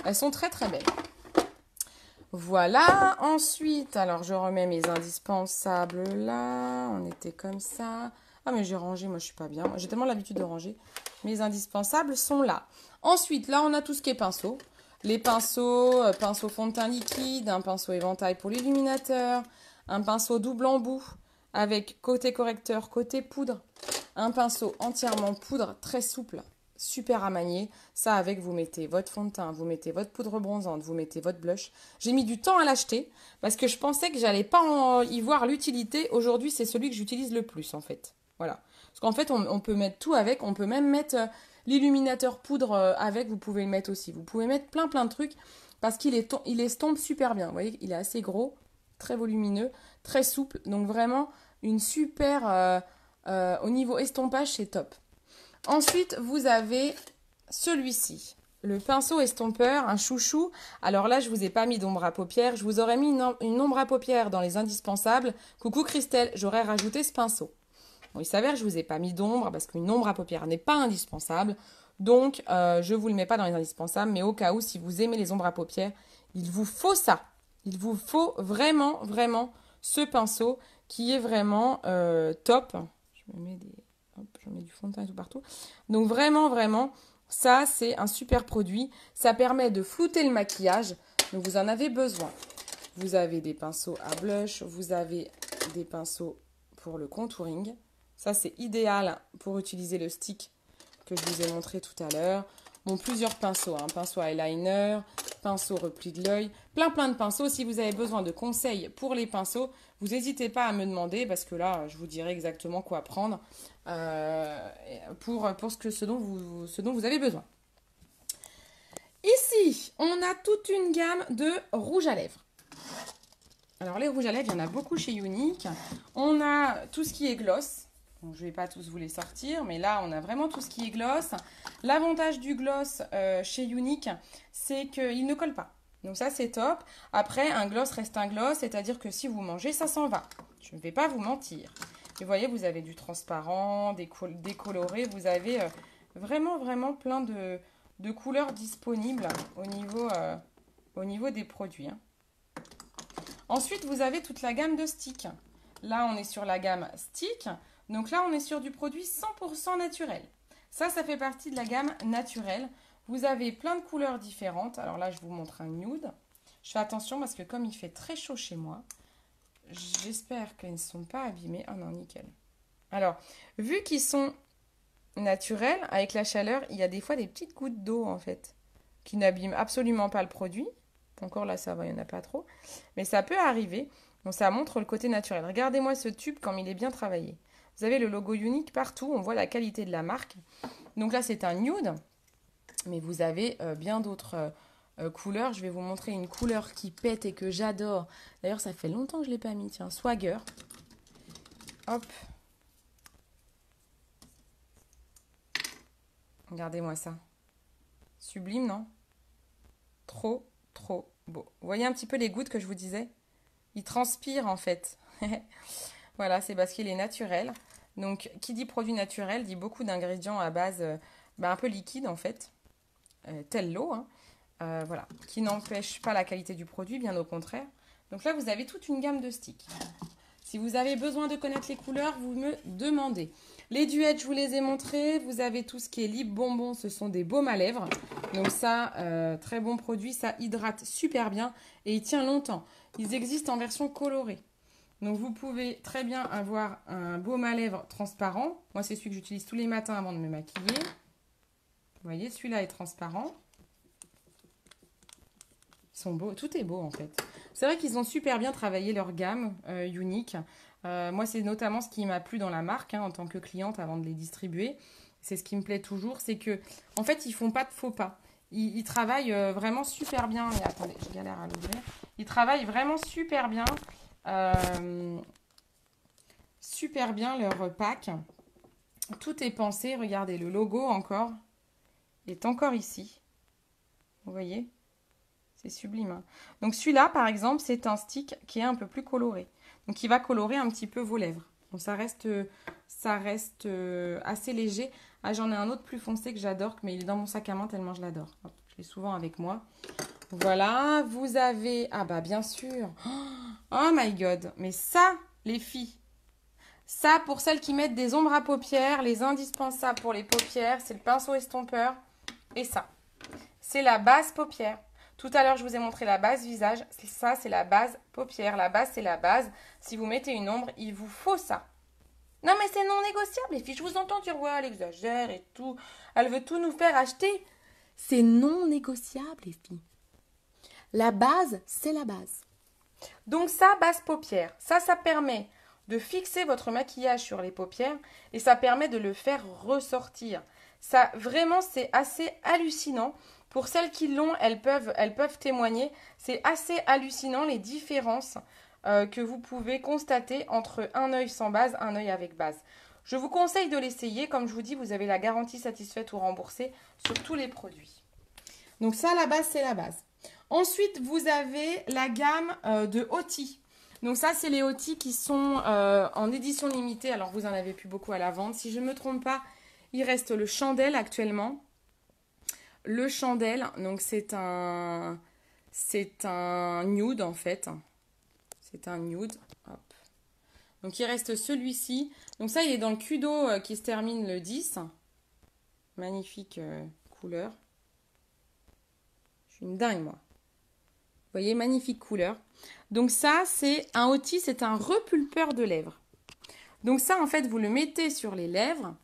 Elles sont très belles. Voilà. Ensuite, alors je remets mes indispensables là. On était comme ça. Ah, mais j'ai rangé, moi je suis pas bien. J'ai tellement l'habitude de ranger. Mes indispensables sont là. Ensuite, là, on a tout ce qui est pinceau. Les pinceaux, pinceau fond de teint liquide, un pinceau éventail pour l'illuminateur, un pinceau double embout avec côté correcteur, côté poudre, un pinceau entièrement poudre, très souple, super à manier. Ça, avec, vous mettez votre fond de teint, vous mettez votre poudre bronzante, vous mettez votre blush. J'ai mis du temps à l'acheter parce que je pensais que j'allais pas y voir l'utilité. Aujourd'hui, c'est celui que j'utilise le plus, en fait. Voilà. Parce qu'en fait, on peut mettre tout avec. On peut même mettre l'illuminateur poudre avec. Vous pouvez le mettre aussi. Vous pouvez mettre plein de trucs parce qu'il estompe super bien. Vous voyez, il est assez gros, très volumineux, très souple. Donc vraiment, une super... au niveau estompage, c'est top. Ensuite, vous avez celui-ci. Le pinceau estompeur, un chouchou. Alors là, je vous ai pas mis d'ombre à paupières. Je vous aurais mis une ombre à paupières dans les indispensables. Coucou Christelle, j'aurais rajouté ce pinceau. Bon, il s'avère que je ne vous ai pas mis d'ombre parce qu'une ombre à paupières n'est pas indispensable. Donc, je ne vous le mets pas dans les indispensables. Mais au cas où, si vous aimez les ombres à paupières, il vous faut ça. Il vous faut vraiment ce pinceau qui est vraiment top. Je mets du fond de teint et tout partout. Donc, vraiment, ça, c'est un super produit. Ça permet de flouter le maquillage. Donc, vous en avez besoin. Vous avez des pinceaux à blush. Vous avez des pinceaux pour le contouring. Ça, c'est idéal pour utiliser le stick que je vous ai montré tout à l'heure. Bon, plusieurs pinceaux, hein. Pinceau eyeliner, pinceau repli de l'œil, plein de pinceaux. Si vous avez besoin de conseils pour les pinceaux, vous n'hésitez pas à me demander parce que là, je vous dirai exactement quoi prendre pour ce dont vous avez besoin. Ici, on a toute une gamme de rouges à lèvres. Alors, les rouges à lèvres, il y en a beaucoup chez Younique. On a tout ce qui est gloss. Donc, je ne vais pas tous vous les sortir, mais là, on a vraiment tout ce qui est gloss. L'avantage du gloss chez Younique, c'est qu'il ne colle pas. Donc ça, c'est top. Après, un gloss reste un gloss, c'est-à-dire que si vous mangez, ça s'en va. Je ne vais pas vous mentir. Et vous voyez, vous avez du transparent, décoloré. Vous avez vraiment plein de couleurs disponibles au niveau des produits. Hein. Ensuite, vous avez toute la gamme de sticks. Là, on est sur la gamme stick. Donc là, on est sur du produit 100% naturel. Ça fait partie de la gamme naturelle. Vous avez plein de couleurs différentes. Alors là, je vous montre un nude. Je fais attention parce que comme il fait très chaud chez moi, j'espère qu'ils ne sont pas abîmés. Oh non, nickel. Alors, vu qu'ils sont naturels, avec la chaleur, il y a des fois des petites gouttes d'eau en fait, qui n'abîment absolument pas le produit. Encore là, ça va, il n'y en a pas trop. Mais ça peut arriver. Donc ça montre le côté naturel. Regardez-moi ce tube comme il est bien travaillé. Vous avez le logo Younique partout. On voit la qualité de la marque. Donc là, c'est un nude. Mais vous avez bien d'autres couleurs. Je vais vous montrer une couleur qui pète et que j'adore. D'ailleurs, ça fait longtemps que je ne l'ai pas mis. Tiens, Swagger. Hop. Regardez-moi ça. Sublime, non? Trop, trop beau. Vous voyez un petit peu les gouttes que je vous disais? Il transpire en fait. Voilà, c'est parce qu'il est naturel. Donc, qui dit produit naturel dit beaucoup d'ingrédients à base un peu liquide en fait, telle l'eau, hein. Voilà, qui n'empêche pas la qualité du produit, bien au contraire. Donc là, vous avez toute une gamme de sticks. Si vous avez besoin de connaître les couleurs, vous me demandez. Les duets, je vous les ai montrés. Vous avez tout ce qui est lip bonbon, ce sont des baumes à lèvres. Donc ça, très bon produit, ça hydrate super bien et il tient longtemps. Ils existent en version colorée. Donc vous pouvez très bien avoir un baume à lèvres transparent. Moi, c'est celui que j'utilise tous les matins avant de me maquiller. Vous voyez, celui-là est transparent. Ils sont beaux, tout est beau en fait. C'est vrai qu'ils ont super bien travaillé leur gamme unique. Moi, c'est notamment ce qui m'a plu dans la marque en tant que cliente avant de les distribuer. C'est ce qui me plaît toujours, c'est que en fait, ils font pas de faux pas. Ils travaillent vraiment super bien. Mais attendez, je galère à l'ouvrir. Ils travaillent vraiment super bien leur pack. Tout est pensé. Regardez, le logo encore est encore ici. Vous voyez? C'est sublime. Hein. Donc celui-là, par exemple, c'est un stick qui est un peu plus coloré. Donc il va colorer un petit peu vos lèvres. Donc ça reste assez léger. Ah, j'en ai un autre plus foncé que j'adore, mais il est dans mon sac à main tellement je l'adore. Je l'ai souvent avec moi. Voilà, vous avez... Ah bah bien sûr. Oh my god. Mais ça, les filles, ça pour celles qui mettent des ombres à paupières, les indispensables pour les paupières, c'est le pinceau estompeur. Et ça, c'est la base paupière. Tout à l'heure, je vous ai montré la base visage. Ça, c'est la base paupière. La base, c'est la base. Si vous mettez une ombre, il vous faut ça. Non, mais c'est non négociable, les filles. Je vous entends dire, ouais, elle exagère et tout. Elle veut tout nous faire acheter. C'est non négociable, les filles. La base, c'est la base. Donc ça, base paupière. Ça permet de fixer votre maquillage sur les paupières et ça permet de le faire ressortir. Ça, vraiment, c'est assez hallucinant. Pour celles qui l'ont, elles peuvent témoigner. C'est assez hallucinant les différences que vous pouvez constater entre un œil sans base, un œil avec base. Je vous conseille de l'essayer. Comme je vous dis, vous avez la garantie satisfaite ou remboursée sur tous les produits. Donc ça, la base, c'est la base. Ensuite, vous avez la gamme de Oti. Donc ça, c'est les Oti qui sont en édition limitée. Alors, vous en avez plus beaucoup à la vente. Si je ne me trompe pas, il reste le Chandelle actuellement. Le Chandelle, donc c'est un nude en fait. C'est un nude. Hop. Donc il reste celui-ci. Donc ça, il est dans le Kudo qui se termine le 10. Magnifique couleur. Je suis une dingue, moi. Vous voyez, magnifique couleur. Donc ça, c'est un Oti, c'est un repulpeur de lèvres. Donc ça, en fait, vous le mettez sur les lèvres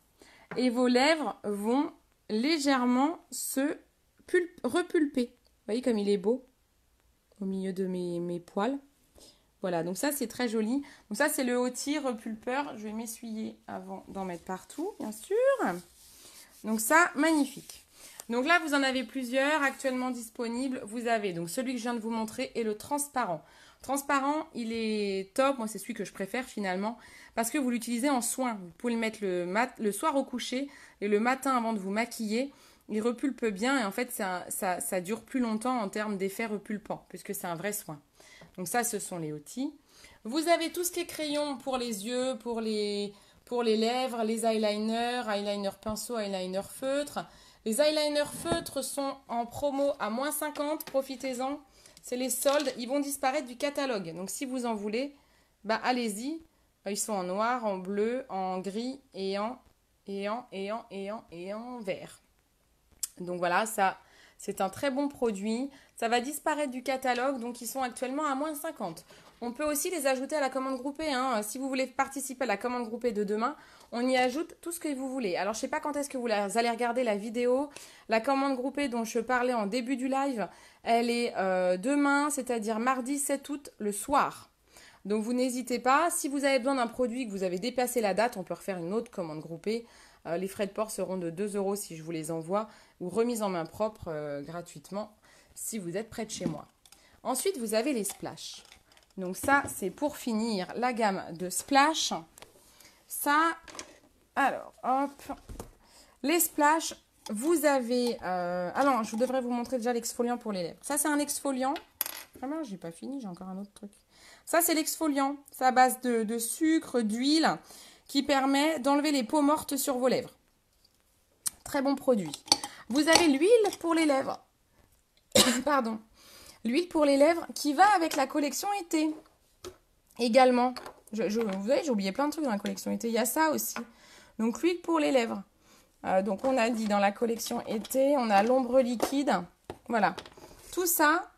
et vos lèvres vont légèrement se repulper. Vous voyez comme il est beau au milieu de mes poils. Voilà, donc ça c'est très joli. Donc ça c'est le Oti repulpeur. Je vais m'essuyer avant d'en mettre partout, bien sûr. Donc ça, magnifique. Donc là, vous en avez plusieurs actuellement disponibles. Vous avez donc celui que je viens de vous montrer et le transparent. Transparent, il est top. Moi, c'est celui que je préfère finalement parce que vous l'utilisez en soin. Vous pouvez le mettre le soir au coucher et le matin avant de vous maquiller. Il repulpe bien et en fait, ça dure plus longtemps en termes d'effet repulpant puisque c'est un vrai soin. Donc ça, ce sont les Oti. Vous avez tout ce qui est crayon pour les yeux, pour les lèvres, les eyeliners, eyeliner pinceau, eyeliner feutre. Les eyeliners feutres sont en promo à moins 50, profitez-en. C'est les soldes, ils vont disparaître du catalogue. Donc si vous en voulez, bah allez-y. Ils sont en noir, en bleu, en gris et en vert. Donc voilà, ça c'est un très bon produit. Ça va disparaître du catalogue, donc ils sont actuellement à moins 50. On peut aussi les ajouter à la commande groupée. Si vous voulez participer à la commande groupée de demain, on y ajoute tout ce que vous voulez. Alors, je ne sais pas quand est-ce que vous allez regarder la vidéo. La commande groupée dont je parlais en début du live, elle est demain, c'est-à-dire mardi 7 août, le soir. Donc, vous n'hésitez pas. Si vous avez besoin d'un produit que vous avez dépassé la date, on peut refaire une autre commande groupée. Les frais de port seront de 2 € si je vous les envoie ou remise en main propre gratuitement si vous êtes près de chez moi. Ensuite, vous avez les splash. Donc ça, c'est pour finir la gamme de splash. Ça, alors, hop. Les splash, vous avez... Ah non, je devrais vous montrer déjà l'exfoliant pour les lèvres. Ça, c'est un exfoliant. Ah non, j'ai pas fini, j'ai encore un autre truc. Ça, c'est l'exfoliant. C'est à base de sucre, d'huile, qui permet d'enlever les peaux mortes sur vos lèvres. Très bon produit. Vous avez l'huile pour les lèvres. Pardon. L'huile pour les lèvres qui va avec la collection été. Également. Vous voyez, j'ai oublié plein de trucs dans la collection été. Il y a ça aussi. Donc, l'huile pour les lèvres. Donc, on a dit dans la collection été, on a l'ombre liquide. Voilà. Tout ça,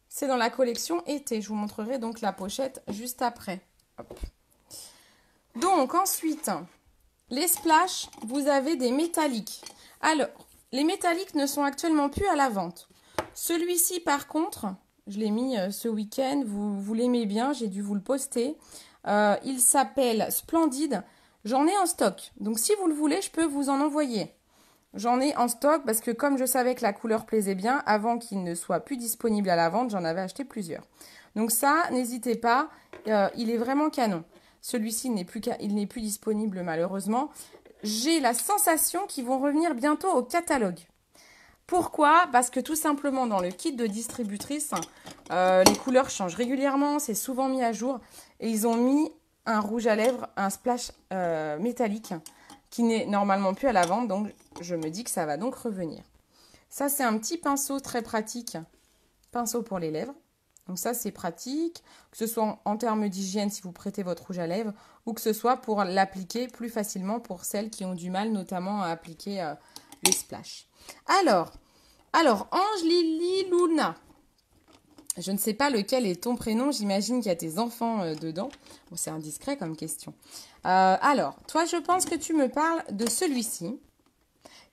c'est dans la collection été. Je vous montrerai donc la pochette juste après. Hop. Donc, ensuite, les splash, vous avez des métalliques. Alors, les métalliques ne sont actuellement plus à la vente. Celui-ci, par contre, je l'ai mis ce week-end. Vous l'aimez bien, j'ai dû vous le poster. Il s'appelle Splendide. J'en ai en stock. Donc, si vous le voulez, je peux vous en envoyer. J'en ai en stock parce que comme je savais que la couleur plaisait bien, avant qu'il ne soit plus disponible à la vente, j'en avais acheté plusieurs. Donc ça, n'hésitez pas, il est vraiment canon. Celui-ci, il n'est plus disponible malheureusement. J'ai la sensation qu'ils vont revenir bientôt au catalogue. Pourquoi? Parce que tout simplement dans le kit de distributrice, les couleurs changent régulièrement, c'est souvent mis à jour. Et ils ont mis un rouge à lèvres, un splash métallique qui n'est normalement plus à la vente. Donc je me dis que ça va donc revenir. Ça c'est un petit pinceau très pratique, pinceau pour les lèvres. Donc ça c'est pratique, que ce soit en termes d'hygiène si vous prêtez votre rouge à lèvres ou que ce soit pour l'appliquer plus facilement pour celles qui ont du mal notamment à appliquer les splash. Alors Ange Lily Luna, je ne sais pas lequel est ton prénom, j'imagine qu'il y a tes enfants dedans. Bon, c'est indiscret comme question. Alors, toi je pense que tu me parles de celui-ci,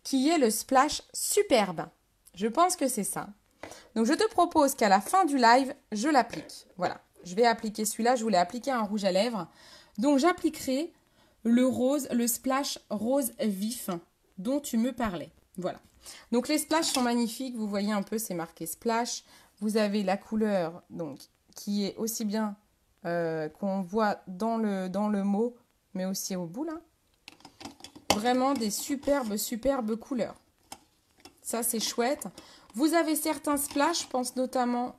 qui est le splash superbe. Je pense que c'est ça. Donc, je te propose qu'à la fin du live, je l'applique. Voilà, je vais appliquer celui-là. Je voulais appliquer un rouge à lèvres. Donc, j'appliquerai le rose, le splash rose vif dont tu me parlais. Voilà. Donc, les splashes sont magnifiques. Vous voyez un peu, c'est marqué splash. Vous avez la couleur donc qui est aussi bien qu'on voit dans le mot, mais aussi au bout, là. Vraiment des superbes couleurs. Ça, c'est chouette. Vous avez certains splash, je pense notamment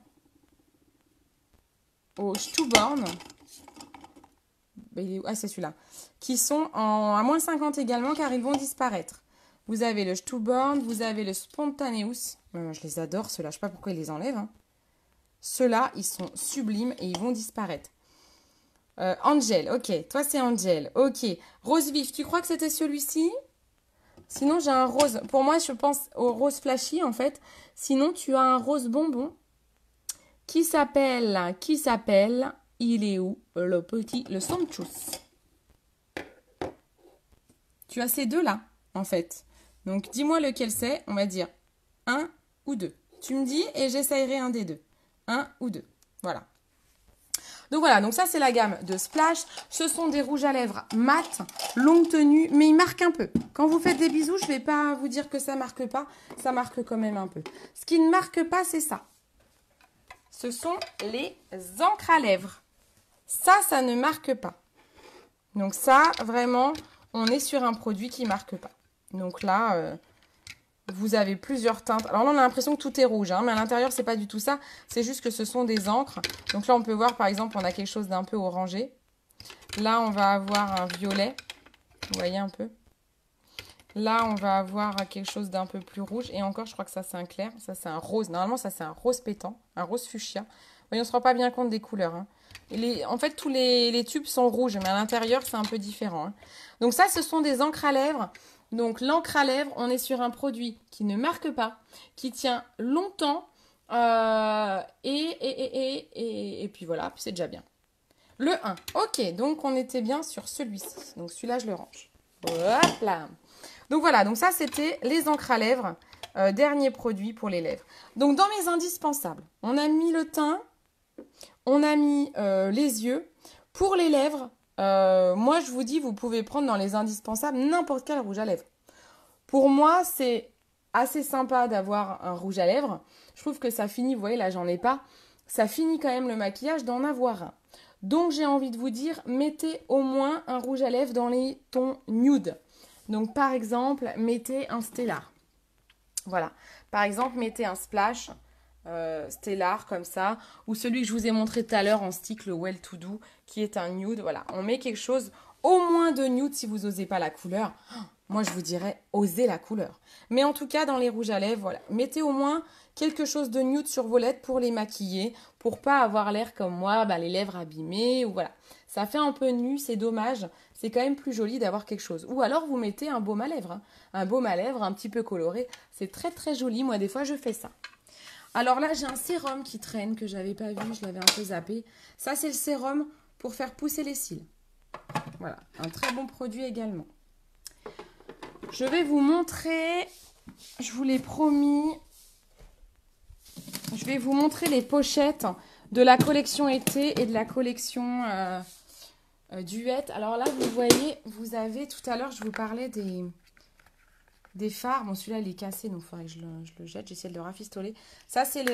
au Stubborn. Ah, c'est celui-là. Qui sont à moins 50 également, car ils vont disparaître. Vous avez le Stubborn, vous avez le Spontaneous. Moi, je les adore, ceux-là. Je ne sais pas pourquoi ils les enlèvent. Hein. Ceux-là, ils sont sublimes et ils vont disparaître. Angel, ok. Toi, c'est Angel. Ok. Rose vif, tu crois que c'était celui-ci? Sinon, j'ai un rose. Pour moi, je pense au rose flashy, en fait. Sinon, tu as un rose bonbon qui s'appelle, il est où, le Somptuous. Tu as ces deux-là, en fait. Donc, dis-moi lequel c'est. On va dire 1 ou 2. Tu me dis et j'essayerai un des deux. 1 ou 2. Voilà. Donc voilà, donc ça c'est la gamme de Splash. Ce sont des rouges à lèvres mat, longue tenue, mais ils marquent un peu. Quand vous faites des bisous, je ne vais pas vous dire que ça marque pas. Ça marque quand même un peu. Ce qui ne marque pas, c'est ça. Ce sont les encres à lèvres. Ça ne marque pas. Donc ça, vraiment, on est sur un produit qui ne marque pas. Donc là... vous avez plusieurs teintes. Alors là, on a l'impression que tout est rouge, hein, mais à l'intérieur, c'est pas du tout ça. C'est juste que ce sont des encres. Donc là, on peut voir, par exemple, on a quelque chose d'un peu orangé. Là, on va avoir un violet. Vous voyez un peu. Là, on va avoir quelque chose d'un peu plus rouge. Et encore, je crois que ça, c'est un clair. Ça, c'est un rose. Normalement, ça, c'est un rose pétant. Un rose fuchsia. Vous voyez, on ne se rend pas bien compte des couleurs. Hein. En fait, tous les tubes sont rouges, mais à l'intérieur, c'est un peu différent. Hein. Donc ça, ce sont des encres à lèvres. Donc, l'encre à lèvres, on est sur un produit qui ne marque pas, qui tient longtemps, et puis voilà, puis c'est déjà bien. Le 1, ok, donc on était bien sur celui-ci. Donc, celui-là, je le range. Hop là. Donc, voilà, donc ça, c'était les encres à lèvres, dernier produit pour les lèvres. Donc, dans mes indispensables, on a mis le teint, on a mis les yeux. Pour les lèvres, moi, je vous dis, vous pouvez prendre dans les indispensables n'importe quel rouge à lèvres. Pour moi, c'est assez sympa d'avoir un rouge à lèvres. Je trouve que ça finit, vous voyez, là, j'en ai pas. Ça finit quand même le maquillage d'en avoir un. Donc, j'ai envie de vous dire, mettez au moins un rouge à lèvres dans les tons nude. Donc, par exemple, mettez un Stellar. Voilà. Par exemple, mettez un splash stellar comme ça, ou celui que je vous ai montré tout à l'heure en stick, le Well To Do, qui est un nude. Voilà, on met quelque chose au moins de nude si vous n'osez pas la couleur. Moi, je vous dirais, osez la couleur. Mais en tout cas, dans les rouges à lèvres, voilà, mettez au moins quelque chose de nude sur vos lèvres pour les maquiller, pour pas avoir l'air comme moi, bah, les lèvres abîmées, ou voilà. Ça fait un peu nu, c'est dommage. C'est quand même plus joli d'avoir quelque chose. Ou alors, vous mettez un baume à lèvres. Hein. Un baume à lèvres un petit peu coloré. C'est très, très joli. Moi, des fois, je fais ça. Alors là, j'ai un sérum qui traîne que j'avais pas vu, je l'avais un peu zappé. Ça, c'est le sérum pour faire pousser les cils. Voilà, un très bon produit également. Je vais vous montrer, je vous l'ai promis, je vais vous montrer les pochettes de la collection été et de la collection duette. Alors là, vous voyez, vous avez, tout à l'heure, je vous parlais des fards. Bon, celui-là, il est cassé, donc il faudrait que je le jette. J'essaie de le rafistoler. Ça, c'est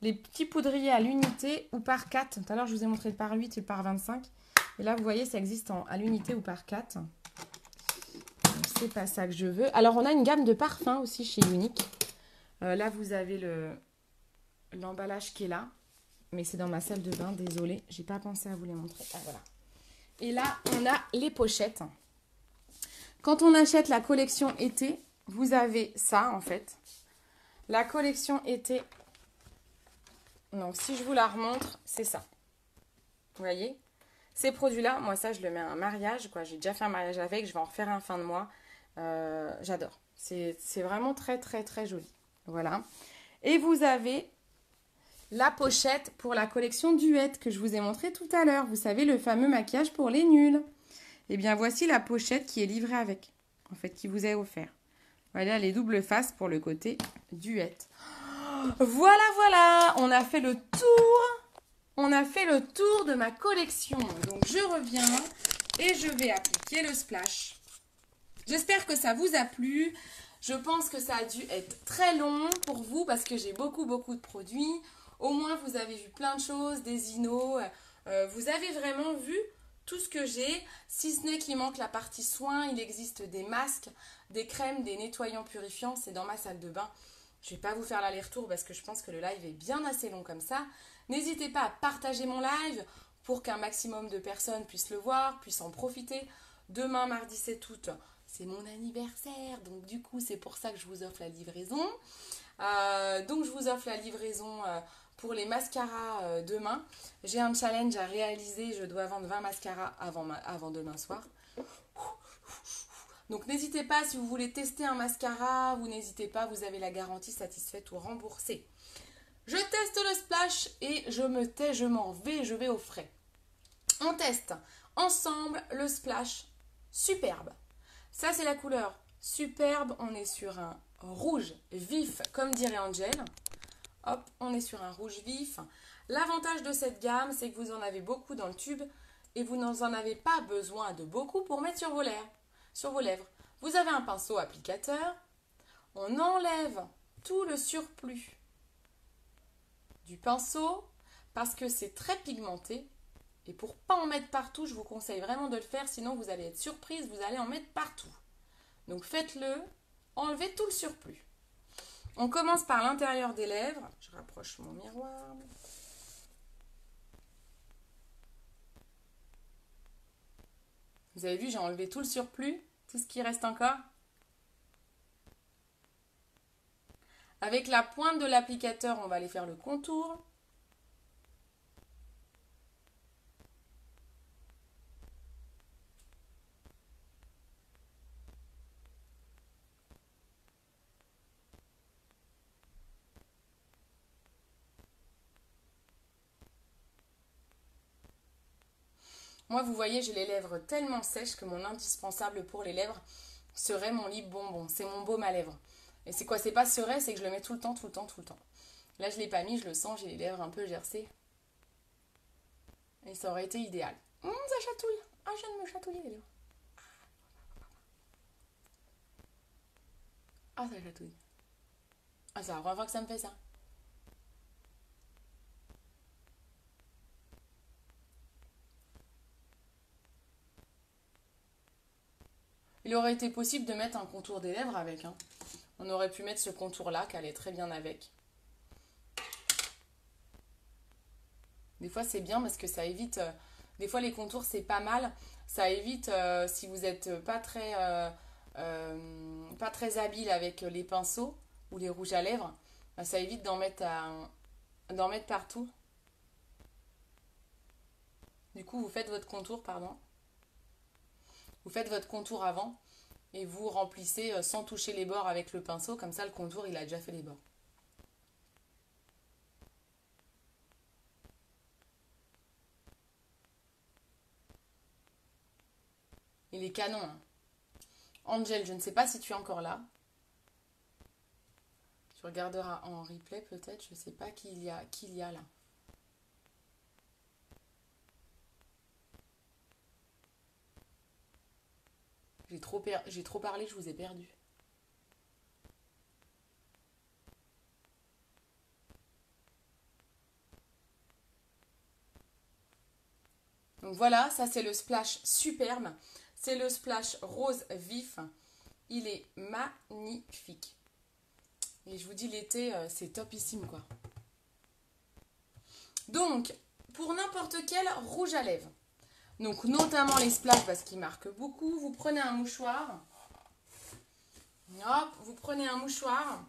les petits poudriers à l'unité ou par 4. Tout à l'heure, je vous ai montré le par 8 et le par 25. Et là, vous voyez, ça existe à l'unité ou par 4. C'est pas ça que je veux. Alors, on a une gamme de parfums aussi chez Unique. Là, vous avez l'emballage qui est là. Mais c'est dans ma salle de bain, désolée. J'ai pas pensé à vous les montrer. Ah, voilà. Et là, on a les pochettes. Quand on achète la collection été, vous avez ça en fait. La collection été, donc si je vous la remontre, c'est ça. Vous voyez? Ces produits-là, moi ça je le mets à un mariage, quoi. J'ai déjà fait un mariage avec, je vais en refaire un fin de mois. J'adore. C'est vraiment très très très joli. Voilà. Et vous avez la pochette pour la collection duette que je vous ai montré tout à l'heure. Vous savez, le fameux maquillage pour les nuls. Et bien voici la pochette qui est livrée avec. En fait, qui vous est offert. Voilà les doubles faces pour le côté duette. Voilà, voilà, on a fait le tour. On a fait le tour de ma collection. Donc je reviens et je vais appliquer le splash. J'espère que ça vous a plu. Je pense que ça a dû être très long pour vous parce que j'ai beaucoup de produits. Au moins vous avez vu plein de choses, des inos. Vous avez vraiment vu tout ce que j'ai, si ce n'est qu'il manque la partie soins, il existe des masques, des crèmes, des nettoyants purifiants, c'est dans ma salle de bain. Je ne vais pas vous faire l'aller-retour parce que je pense que le live est bien assez long comme ça. N'hésitez pas à partager mon live pour qu'un maximum de personnes puissent le voir, puissent en profiter. Demain, mardi 7 août, c'est mon anniversaire, donc du coup, c'est pour ça que je vous offre la livraison. Donc, je vous offre la livraison pour les mascaras demain. J'ai un challenge à réaliser, je dois vendre 20 mascaras avant demain soir. Donc n'hésitez pas, si vous voulez tester un mascara, vous n'hésitez pas, vous avez la garantie satisfaite ou remboursée. Je teste le splash et je me tais, je m'en vais, je vais au frais. On teste ensemble le splash superbe. Ça c'est la couleur superbe, on est sur un rouge vif, comme dirait Angel. Hop, on est sur un rouge vif. L'avantage de cette gamme, c'est que vous en avez beaucoup dans le tube et vous n'en avez pas besoin de beaucoup pour mettre sur vos lèvres. Vous avez un pinceau applicateur. On enlève tout le surplus du pinceau parce que c'est très pigmenté. Et pour pas en mettre partout, je vous conseille vraiment de le faire, sinon vous allez être surprise, vous allez en mettre partout. Donc faites-le, enlevez tout le surplus. On commence par l'intérieur des lèvres. Je rapproche mon miroir. Vous avez vu, j'ai enlevé tout le surplus, tout ce qui reste encore. Avec la pointe de l'applicateur, on va aller faire le contour. Moi, vous voyez, j'ai les lèvres tellement sèches que mon indispensable pour les lèvres serait mon lip bonbon. C'est mon baume à lèvres. Et c'est quoi? C'est pas serait, c'est que je le mets tout le temps. Là, je l'ai pas mis, je le sens, j'ai les lèvres un peu gercées. Et ça aurait été idéal. Ça chatouille. Ah, je viens de me chatouiller les lèvres. Ah, ça chatouille. Ah, c'est la première fois que ça me fait ça. Il aurait été possible de mettre un contour des lèvres avec. Hein. On aurait pu mettre ce contour-là qui allait très bien avec. Des fois, c'est bien parce que ça évite... des fois, les contours, c'est pas mal. Ça évite, si vous n'êtes pas très habile avec les pinceaux ou les rouges à lèvres, bah, ça évite d'en mettre partout. Du coup, vous faites votre contour, pardon. Vous faites votre contour avant et vous remplissez sans toucher les bords avec le pinceau. Comme ça, le contour, il a déjà fait les bords. Il est canon, hein. Angel, je ne sais pas si tu es encore là. Tu regarderas en replay peut-être. Je ne sais pas qui il y a là. J'ai trop parlé, je vous ai perdu. Donc voilà, ça c'est le splash superbe. C'est le splash rose vif. Il est magnifique. Et je vous dis, l'été, c'est topissime, quoi. Donc, pour n'importe quel rouge à lèvres, donc notamment les splashes parce qu'ils marquent beaucoup, vous prenez un mouchoir. Hop, vous prenez un mouchoir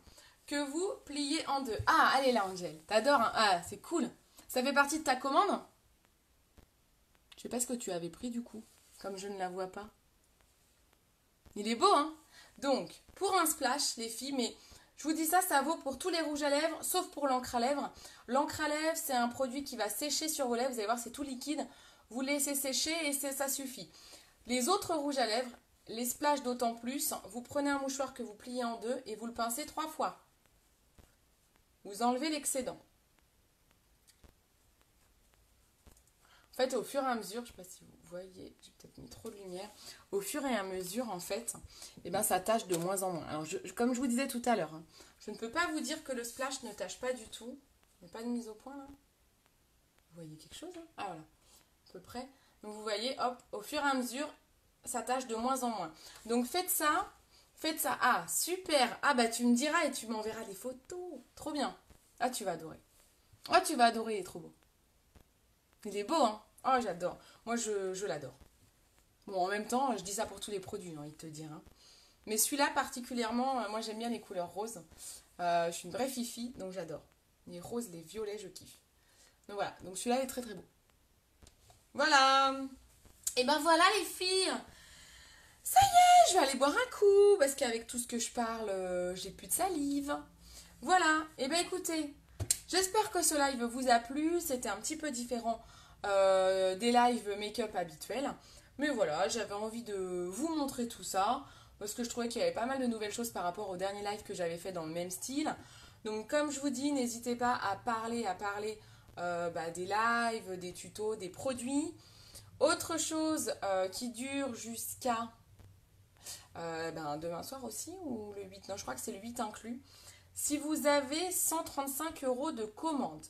que vous pliez en deux. Ah, elle est là, Angèle. T'adores, hein? Ah, c'est cool. Ça fait partie de ta commande? Je sais pas ce que tu avais pris, du coup, comme je ne la vois pas. Il est beau, hein? Donc, pour un splash, les filles, mais je vous dis ça, ça vaut pour tous les rouges à lèvres, sauf pour l'encre à lèvres. L'encre à lèvres, c'est un produit qui va sécher sur vos lèvres. Vous allez voir, c'est tout liquide. Vous laissez sécher et ça suffit. Les autres rouges à lèvres, les splashes d'autant plus, vous prenez un mouchoir que vous pliez en deux et vous le pincez 3 fois. Vous enlevez l'excédent. En fait, au fur et à mesure, je ne sais pas si vous voyez, j'ai peut-être mis trop de lumière. Au fur et à mesure, en fait, eh ben, ça tâche de moins en moins. Alors, comme je vous disais tout à l'heure, hein, je ne peux pas vous dire que le splash ne tâche pas du tout. Il n'y a pas de mise au point, là. Vous voyez quelque chose, hein? Ah, voilà. À peu près. Donc, vous voyez, hop, au fur et à mesure, ça tâche de moins en moins. Donc, faites ça. Faites ça. Ah, super. Ah, bah, tu me diras et tu m'enverras des photos. Trop bien. Ah, tu vas adorer. Ah, tu vas adorer, il est trop beau. Il est beau, hein? Oh, j'adore. Moi, je l'adore. Bon, en même temps, je dis ça pour tous les produits, hein, il te dire. Hein. Mais celui-là, particulièrement, moi, j'aime bien les couleurs roses. Je suis une vraie fifi, donc j'adore. Les roses, les violets, je kiffe. Donc voilà, donc celui-là est très très beau. Voilà. Et ben voilà, les filles. Ça y est, je vais aller boire un coup, parce qu'avec tout ce que je parle, j'ai plus de salive. Voilà. Et ben écoutez, j'espère que ce live vous a plu. C'était un petit peu différent des lives make-up habituels. Mais voilà, j'avais envie de vous montrer tout ça. Parce que je trouvais qu'il y avait pas mal de nouvelles choses par rapport au dernier live que j'avais fait dans le même style. Donc comme je vous dis, n'hésitez pas à parler des lives, des tutos, des produits. Autre chose qui dure jusqu'à demain soir aussi, ou le 8, non je crois que c'est le 8 inclus. Si vous avez 135 € de commande,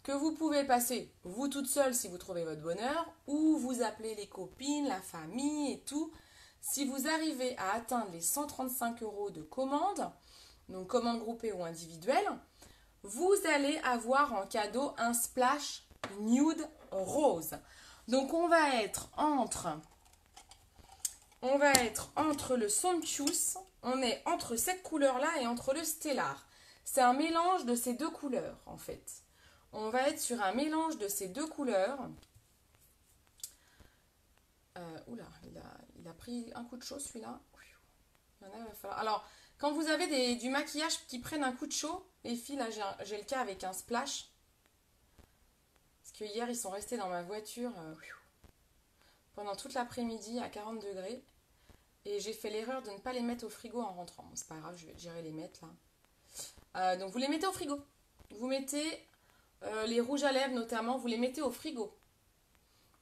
que vous pouvez passer vous toute seule si vous trouvez votre bonheur, ou vous appelez les copines, la famille et tout. Si vous arrivez à atteindre les 135 € de commande, donc commande groupée ou individuelle, vous allez avoir en cadeau un splash nude rose. Donc on va être entre le Somptuous, on est entre cette couleur-là et entre le Stellar. C'est un mélange de ces deux couleurs, en fait. On va être sur un mélange de ces deux couleurs. Oula, il a pris un coup de chaud, celui-là. Il va falloir... Alors, quand vous avez du maquillage qui prennent un coup de chaud, les filles, là, j'ai le cas avec un splash. Parce que hier, ils sont restés dans ma voiture pendant toute l'après-midi à 40 degrés. Et j'ai fait l'erreur de ne pas les mettre au frigo en rentrant. Bon, c'est pas grave, j'irai les mettre là. Donc vous les mettez au frigo. Vous mettez les rouges à lèvres notamment, vous les mettez au frigo.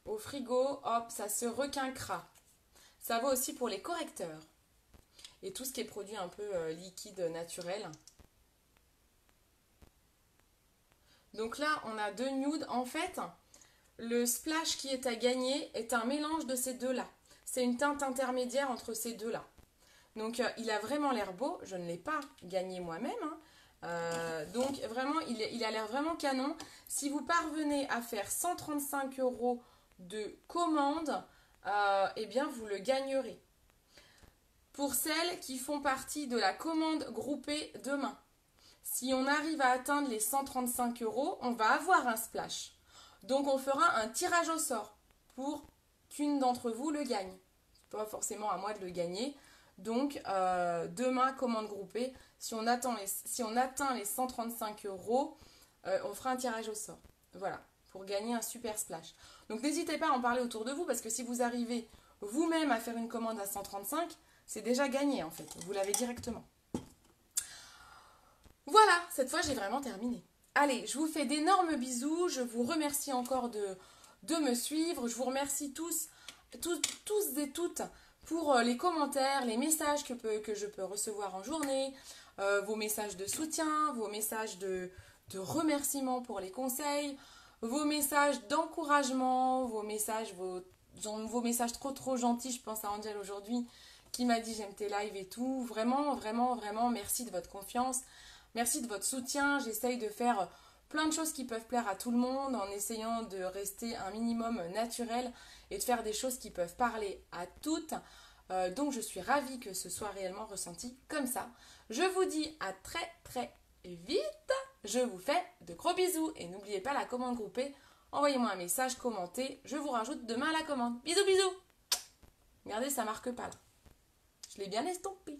Au frigo, hop, ça se requinquera. Ça vaut aussi pour les correcteurs. Et tout ce qui est produit un peu liquide, naturel. Donc là, on a deux nudes. En fait, le splash qui est à gagner est un mélange de ces deux-là. C'est une teinte intermédiaire entre ces deux-là. Donc, il a vraiment l'air beau. Je ne l'ai pas gagné moi-même, hein. Donc, vraiment, il a l'air vraiment canon. Si vous parvenez à faire 135 € de commande, eh bien, vous le gagnerez. Pour celles qui font partie de la commande groupée demain, si on arrive à atteindre les 135 €, on va avoir un splash. Donc, on fera un tirage au sort pour qu'une d'entre vous le gagne. C'est pas forcément à moi de le gagner. Donc, demain, commande groupée, si on atteint les 135 €, on fera un tirage au sort. Voilà, pour gagner un super splash. Donc, n'hésitez pas à en parler autour de vous, parce que si vous arrivez vous-même à faire une commande à 135, c'est déjà gagné, en fait. Vous l'avez directement. Voilà, cette fois, j'ai vraiment terminé. Allez, je vous fais d'énormes bisous. Je vous remercie encore de me suivre. Je vous remercie tous et toutes pour les commentaires, les messages que je peux recevoir en journée, vos messages de soutien, vos messages de remerciement pour les conseils, vos messages d'encouragement, vos messages trop gentils. Je pense à Angel aujourd'hui qui m'a dit j'aime tes lives et tout. Vraiment, vraiment, vraiment, merci de votre confiance. Merci de votre soutien. J'essaye de faire plein de choses qui peuvent plaire à tout le monde en essayant de rester un minimum naturel et de faire des choses qui peuvent parler à toutes. Donc je suis ravie que ce soit réellement ressenti comme ça. Je vous dis à très très vite. Je vous fais de gros bisous et n'oubliez pas la commande groupée. Envoyez-moi un message, commentez. Je vous rajoute demain à la commande. Bisous bisous. Regardez, ça marque pas là. Je l'ai bien estompé.